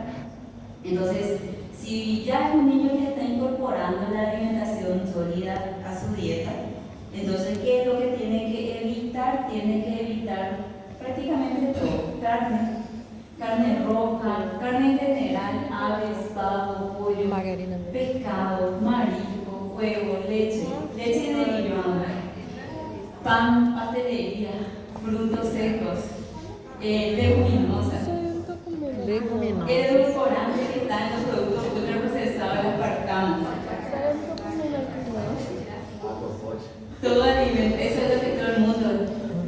Entonces, si ya un niño ya está incorporando la alimentación sólida a su dieta, entonces, ¿qué es lo que tiene que evitar? Tiene que evitar prácticamente todo, carne roja, carne en general, aves, pavo, pollo, Margarina. pescado, marisco, huevo, leche derivados, pan, pastelería, frutos secos, leguminosas, edulcorante que está en los productos ultraprocesados y aspartamo. Todo alimento, eso es lo que todo el mundo.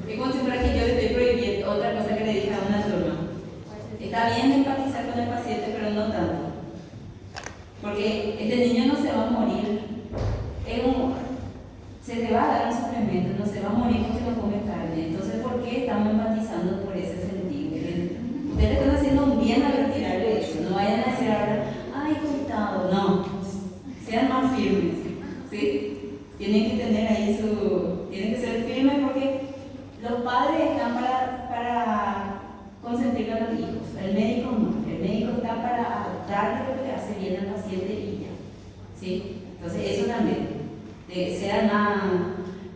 Es como si fuera que yo le estoy prohibiendo otra cosa que le dije a una turma. Está bien empatizar con el paciente, pero no tanto. Porque este niño no se va a morir. Se le va a dar un suplemento, no se va a morir porque no come carne. Entonces, ¿por qué estamos empatizando por ese sentido? Ustedes están haciendo un bien al retirarle eso. No vayan a decir ahora, ay, cuidado. No, sean más firmes. ¿Sí? Tienen que tener ahí tienen que ser firmes porque los padres están para consentir a los hijos, el médico no, el médico está para darle lo que le hace bien al paciente y ya. ¿Sí? Entonces eso también, sean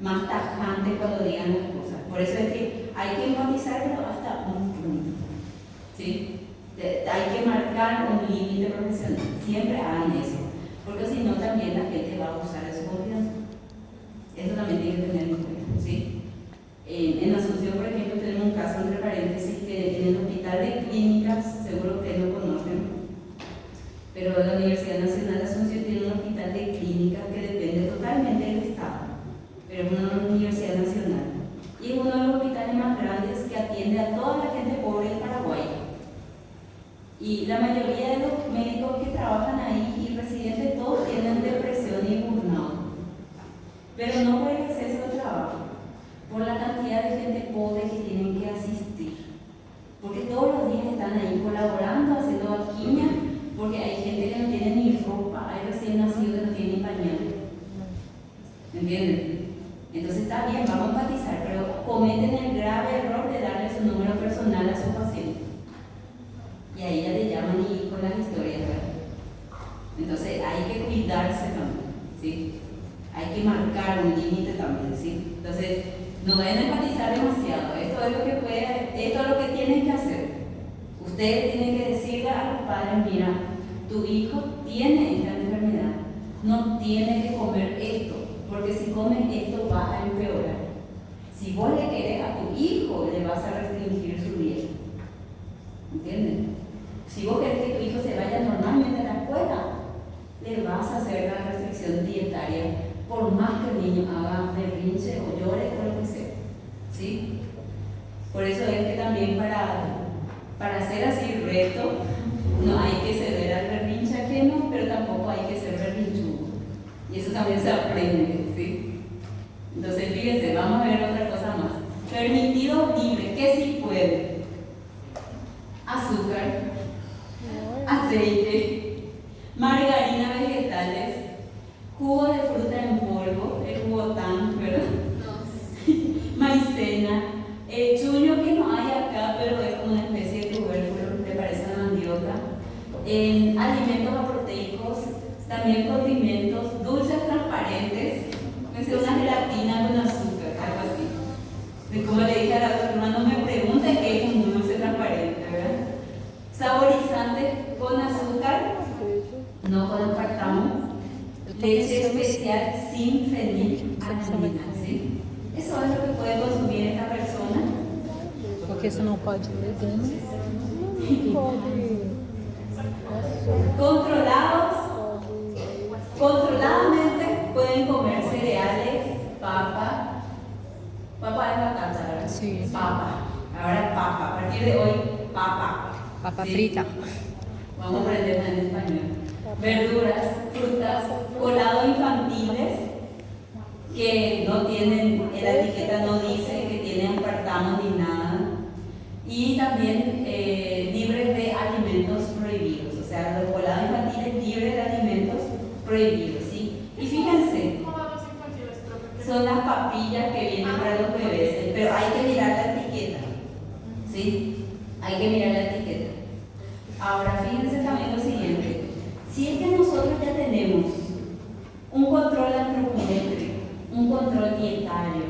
más tajantes cuando digan las cosas. Por eso es que hay que empatizar, pero hasta un punto. ¿Sí? Hay que marcar un límite profesional, siempre hagan eso, porque si no también la gente va a abusar de su confianza. Eso también tiene que tener en cuenta, ¿sí? En Asunción, por ejemplo, tenemos un caso entre paréntesis que en el Hospital de Clínicas, seguro ustedes lo conocen, pero la Universidad Nacional de Asunción tiene un hospital de clínicas que depende totalmente del Estado, pero es una universidad nacional. Y es uno de los hospitales más grandes que atiende a toda la gente pobre del Paraguay. Y la mayoría de los médicos que trabajan ahí y residentes, todos tienen depresión y burnout. Pero no por el exceso de trabajo, por la cantidad de gente pobre que tienen que asistir. Porque todos los días están ahí colaborando, haciendo alquimia, porque hay gente que no tiene ni ropa, hay recién nacidos que no tienen ni pañales. ¿Me entienden? Entonces está bien, vamos a empatizar, pero cometen el grave error de darle su número personal a su paciente. Y ahí ya le llaman y con las historias, ¿verdad? Entonces hay que cuidarse también, ¿sí? Hay que marcar un límite también, ¿sí? Entonces, no vayan a empatizar demasiado. Esto es lo que tienen que hacer. Ustedes tienen que decirle a los padres, mira, tu hijo tiene esta enfermedad, no tiene que comer esto, porque si come esto va a empeorar. Si vos le querés a tu hijo, le vas a restringir su dieta. ¿Entienden? Si vos querés que tu hijo se vaya normalmente a la escuela, le vas a hacer la restricción dietaria, por más que el niño haga berrinche o llore o lo que sea. ¿Sí? Por eso es que también para hacer así reto, no hay que ceder al berrinche ajeno, pero tampoco hay que ser berrinchudo. Y eso también se aprende, ¿sí? Entonces, fíjense, vamos a ver otra cosa más. Permitido libre, ¿qué sí puede? Azúcar, aceite, margarina vegetales, jugo de fruta en polvo, el jugotán, ¿verdad? Maicena, el chuño que no hay acá, pero es como una especie de tubérculo, le parece una mandioca, alimentos aproteicos, también condimentos, dulces transparentes, una gelatina con azúcar, algo así. Como le dije a la otra, no me pregunte qué es un dulce transparente, ¿verdad? Saborizantes con azúcar, no con aspartamo, leche especial sin fenilalanina, ¿sí? Eso es lo que puede consumir esta persona. Porque isso não pode legumes. Controladamente pueden comer cereales, papa es batata, ¿verdad? Sí. Papa, ahora papa, a partir de hoy papa. Papa ¿sí? frita. Vamos a aprender en español. Verduras, frutas, colados infantiles que no tienen, en la etiqueta no dice que tienen aspartamo ni nada. Y también libres de alimentos prohibidos, o sea, los colados infantiles libres de alimentos prohibidos, ¿sí? Y fíjense, son las papillas que vienen para los bebés, pero hay que mirar la etiqueta, ¿sí? Hay que mirar la etiqueta. Ahora, fíjense también lo siguiente, si es que nosotros ya tenemos un control antropométrico, un control dietario,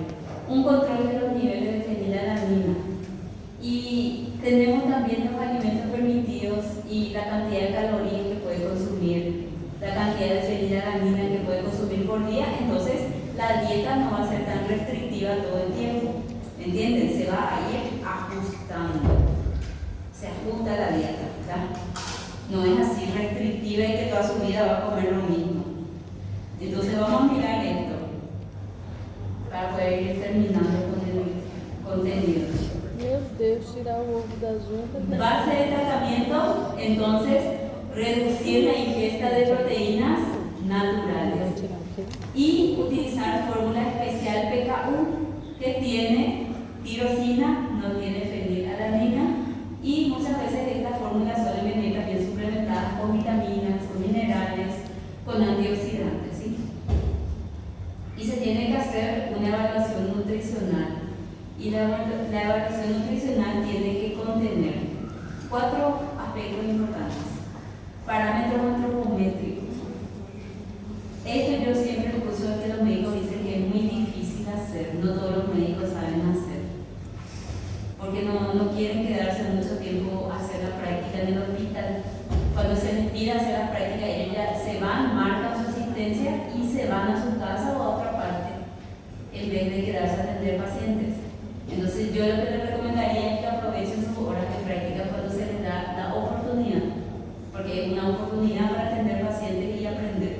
un control de los niveles de fenilalanina, Y tenemos también los alimentos permitidos y la cantidad de calorías que puede consumir, la cantidad de fenilalanina que puede consumir por día. Entonces la dieta no va a ser tan restrictiva todo el tiempo, ¿entienden? Se va a ir ajustando, se ajusta la dieta, ¿verdad? No es así restrictiva y que toda su vida va a comer lo mismo. Entonces vamos a mirar esto para poder ir terminando con el contenido. Meu Deus, tirar o ovo das uvas. Base de tratamiento, entonces, reducir la ingesta de proteínas naturales y utilizar fórmula especial PKU que tiene tirosina, no tiene fenilalanina, y muchas veces estas fórmulas suelen venir también suplementadas con vitaminas, con minerales, con antioxidantes, ¿sí? Y se tiene que hacer una evaluación nutricional. Y la evaluación nutricional tiene que contener 4 aspectos importantes. Parámetros antropométricos. Esto yo siempre escucho que los médicos dicen que es muy difícil hacer, no todos los médicos saben hacer, porque no quieren quedarse mucho tiempo a hacer la práctica en el hospital. Cuando se les pide hacer la práctica, ellos ya se van, marcan su asistencia y se van a su casa o a otra parte, en vez de quedarse a atender pacientes. Entonces yo lo que les recomendaría es que aprovechen sus horas de práctica cuando se les da la oportunidad, porque es una oportunidad para atender pacientes y aprender.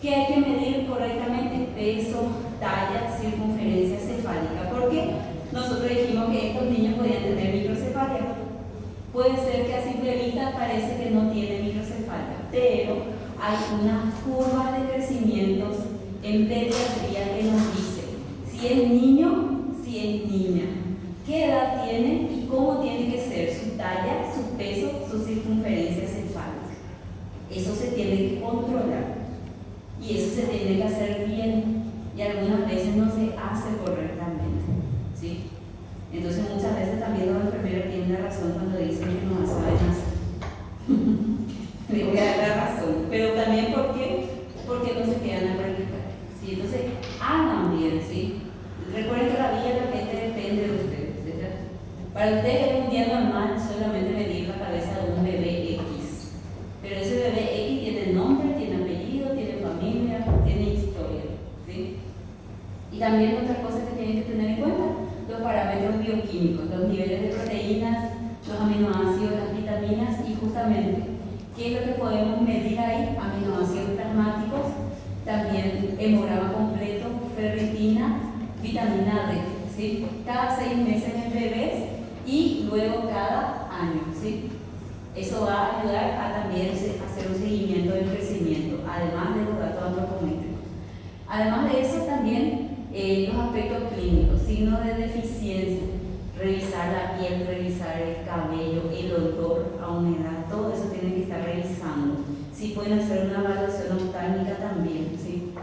¿Qué hay que medir correctamente? Peso, talla, circunferencia cefálica, porque nosotros dijimos que estos niños podían tener microcefalia. Puede ser que a simple vista parece que no tiene microcefalia, pero hay unas curvas de crecimientos en pediatría que nos dice si es niño, si es niña, qué edad tiene y cómo tiene que ser su talla, su peso, su circunferencia cefálica. Eso se tiene que controlar y eso se tiene que hacer bien y algunas veces no se hace correctamente, ¿sí? Entonces muchas veces también los enfermeros tienen la razón cuando dicen que no saben hacer. Les voy a dar la razón, pero también porque no se quedan a practicar, ¿sí? Entonces hagan bien, ¿sí? Recuerden que la vida de la gente depende de ustedes, ¿verdad? Para ustedes es un día normal solamente medir la cabeza de un bebé X, pero ese bebé X tiene nombre, tiene apellido, tiene familia, tiene historia, ¿sí? Y también otras cosas que tienen que tener en cuenta: los parámetros bioquímicos, los niveles de proteínas, los aminoácidos, las vitaminas y justamente qué es lo que podemos medir ahí: aminoácidos plasmáticos, también hemograma completo, ferritina, vitamina D, ¿sí? Cada 6 meses en bebés y luego cada año, ¿sí? Eso va a ayudar a también hacer un seguimiento del crecimiento, además de los datos antropométricos. Además de eso también los aspectos clínicos, signos de deficiencia, revisar la piel, revisar el cabello, el olor a humedad, todo eso tienen que estar revisando. Sí, pueden hacer una evaluación oftálmica también, ¿sí?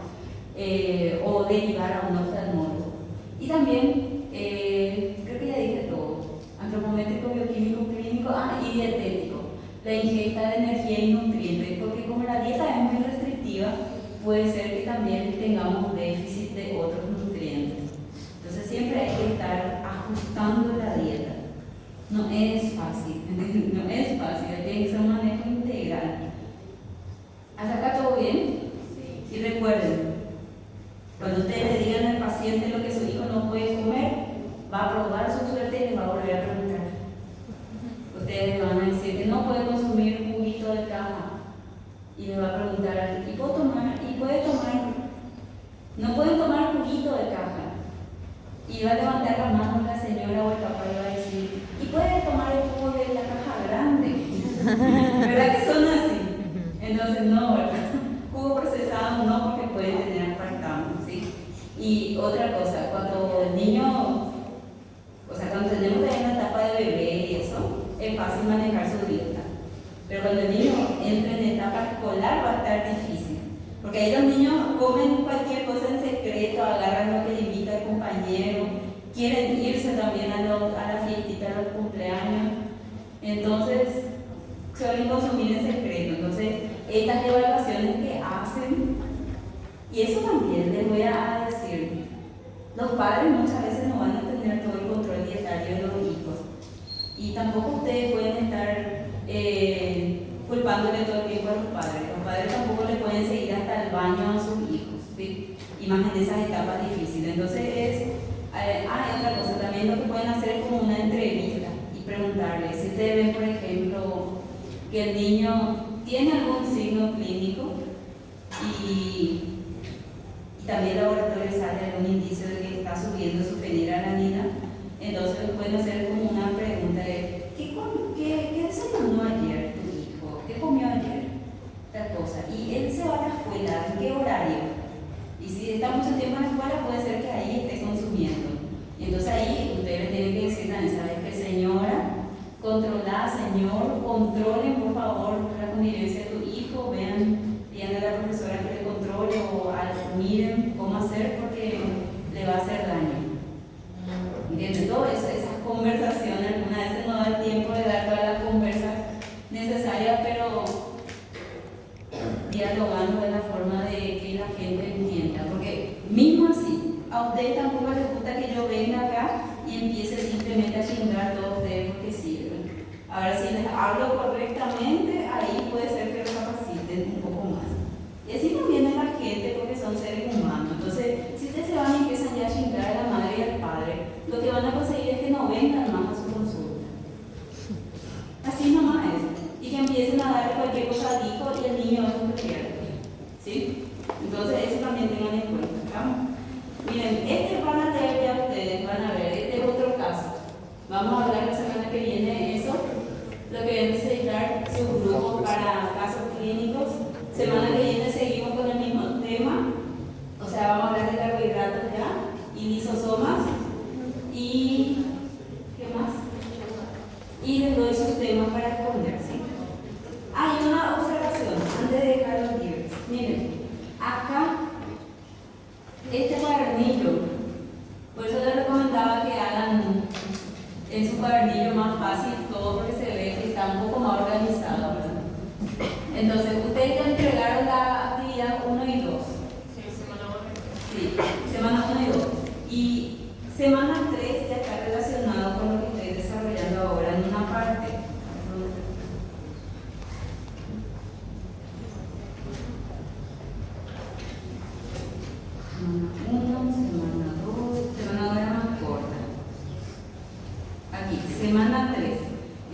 O derivar a un oftalmólogo. Y también, creo que ya dije todo: antropométrico, bioquímico, clínico, y dietético, la ingesta de energía y nutrientes, porque como la dieta es muy restrictiva, puede ser que también tengamos un déficit de otros nutrientes. Entonces siempre hay que estar ajustando la dieta. No es fácil, no es fácil, tiene que ser un manejo integral. ¿Hasta acá todo bien? Sí. Y recuerden, cuando ustedes le digan al paciente lo que su hijo no puede comer, va a probar su suerte y les va a volver a preguntar. Ustedes le van a decir que no puede consumir juguito de caja y le va a preguntar: ¿y puedo tomar? ¿Y puede tomar? No pueden tomar juguito de caja. Y va a levantar la mano la señora o el papá y va a decir: ¿y puede tomar el jugo de la caja grande? ¿Verdad que son así? Entonces no, ¿verdad? Jugo procesado no, porque puede tener aspartamo, ¿sí? Y otra cosa, cuando el niño, cuando tenemos en la etapa de bebé y eso, es fácil manejar su dieta. Pero cuando el niño entra en etapa escolar va a estar difícil, porque ahí los niños comen cualquier cosa en secreto, agarran lo que le invita el compañero, quieren irse también a la fiestita de los cumpleaños, entonces suelen consumir en secreto. Entonces estas evaluaciones que hacen, y eso también les voy a decir, los padres muchas veces no van a tener todo el control dietario de los hijos. y más en esas etapas difíciles. Entonces otra cosa, también lo que pueden hacer es como una entrevista y preguntarle si ustedes ven, por ejemplo, que el niño tiene algún signo clínico y también el laboratorio sale algún indicio de que está subiendo su fenilalanina, entonces pueden hacer como una pregunta de ¿qué desayunó ayer tu hijo? ¿Qué comió ayer? Tal cosa. Y él se va a la escuela, ¿en qué horario? Y si está mucho tiempo en la escuela, puede ser que ahí esté consumiendo. Y entonces ahí ustedes tienen que decir también, ¿sabes qué, señora? Controlada, señor, controlen por favor la convivencia de tu hijo, vean a la profesora que le controle o miren cómo hacer porque le va a hacer daño. ¿Entienden? Todo eso, esas conversaciones, algunas veces no da el tiempo de dar todas las conversas necesarias, pero dialogando de la forma de que la gente entienda, porque mismo así, a ustedes tampoco les gusta que yo venga acá y empiece simplemente a chingar a todos ustedes porque sirven. Ahora, si les hablo correctamente, ahí puede ser que lo capaciten un poco más. Y así también es la gente porque son seres humanos. Entonces, si ustedes se van y empiezan ya a chingar a la madre y al padre, lo que van a conseguir es que no vengan más a su consulta. Así nomás es. Y que empiecen a dar cualquier cosa al hijo y el niño va a sufrir. ¿Sí? Entonces, eso también tengan en cuenta. ¿Vamos? Miren, van a leer ya ustedes, van a ver, este es otro caso. Vamos a hablar la semana que viene eso, lo que viene a necesitar subgrupos para casos clínicos. Semana que viene seguimos con el mismo tema, o sea, vamos a hablar de carbohidratos ya, y lisosomas, y ¿qué más? Y les doy sus temas para responder, ¿sí? Hay una observación antes de dejar los libros. Miren, acá, este cuadernillo, por eso les recomendaba que hagan en su cuadernillo más fácil todo porque se ve que está un poco más organizado, ¿verdad? Entonces, ustedes ya entregaron la actividad 1 y 2. Sí, semana 1 y 2. Y semana 3 ya está relacionado con lo que estoy desarrollando ahora en una parte. Semana 1, semana 2, semana 2 era más corta. Aquí, semana 3.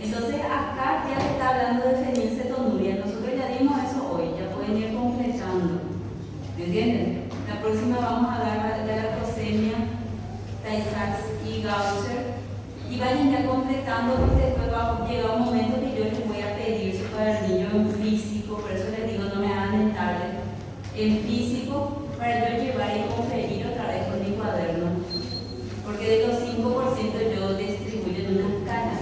Entonces acá ya se está hablando de fenilcetonuria. Nosotros ya dimos eso hoy, ya pueden ir completando. ¿Me entienden? La próxima vamos a dar la lactosemia, Tay-Sachs y Gaucher. Y vayan ya completando porque después va a llegar un momento que yo les voy a pedir su cuadernillo en físico, por eso les digo no me hagan en tablet, en físico, para yo llevar y conferir otra vez con mi cuaderno. Porque de los 5% yo distribuyo en una escala.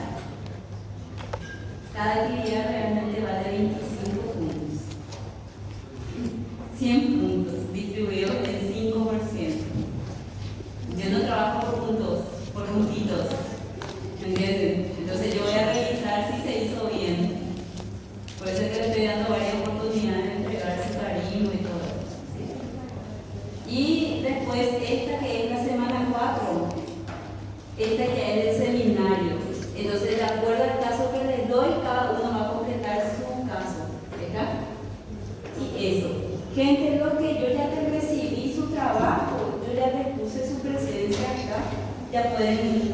Cada actividad realmente vale 25 puntos. 100 puntos distribuidos en 5%. Yo no trabajo por puntos, por puntitos. ¿Me entienden? Entonces yo voy a revisar si se hizo bien. Por eso es que le estoy dando varias oportunidades de entregar su cariño y todo eso. ¿Sí? Y después esta que es la semana 4. Esta ya es el seminario. Entonces, de acuerdo al caso que les doy, cada uno va a completar su caso. ¿Verdad? Y eso. Gente, lo que yo ya les recibí su trabajo, yo ya les puse su presencia acá, ya pueden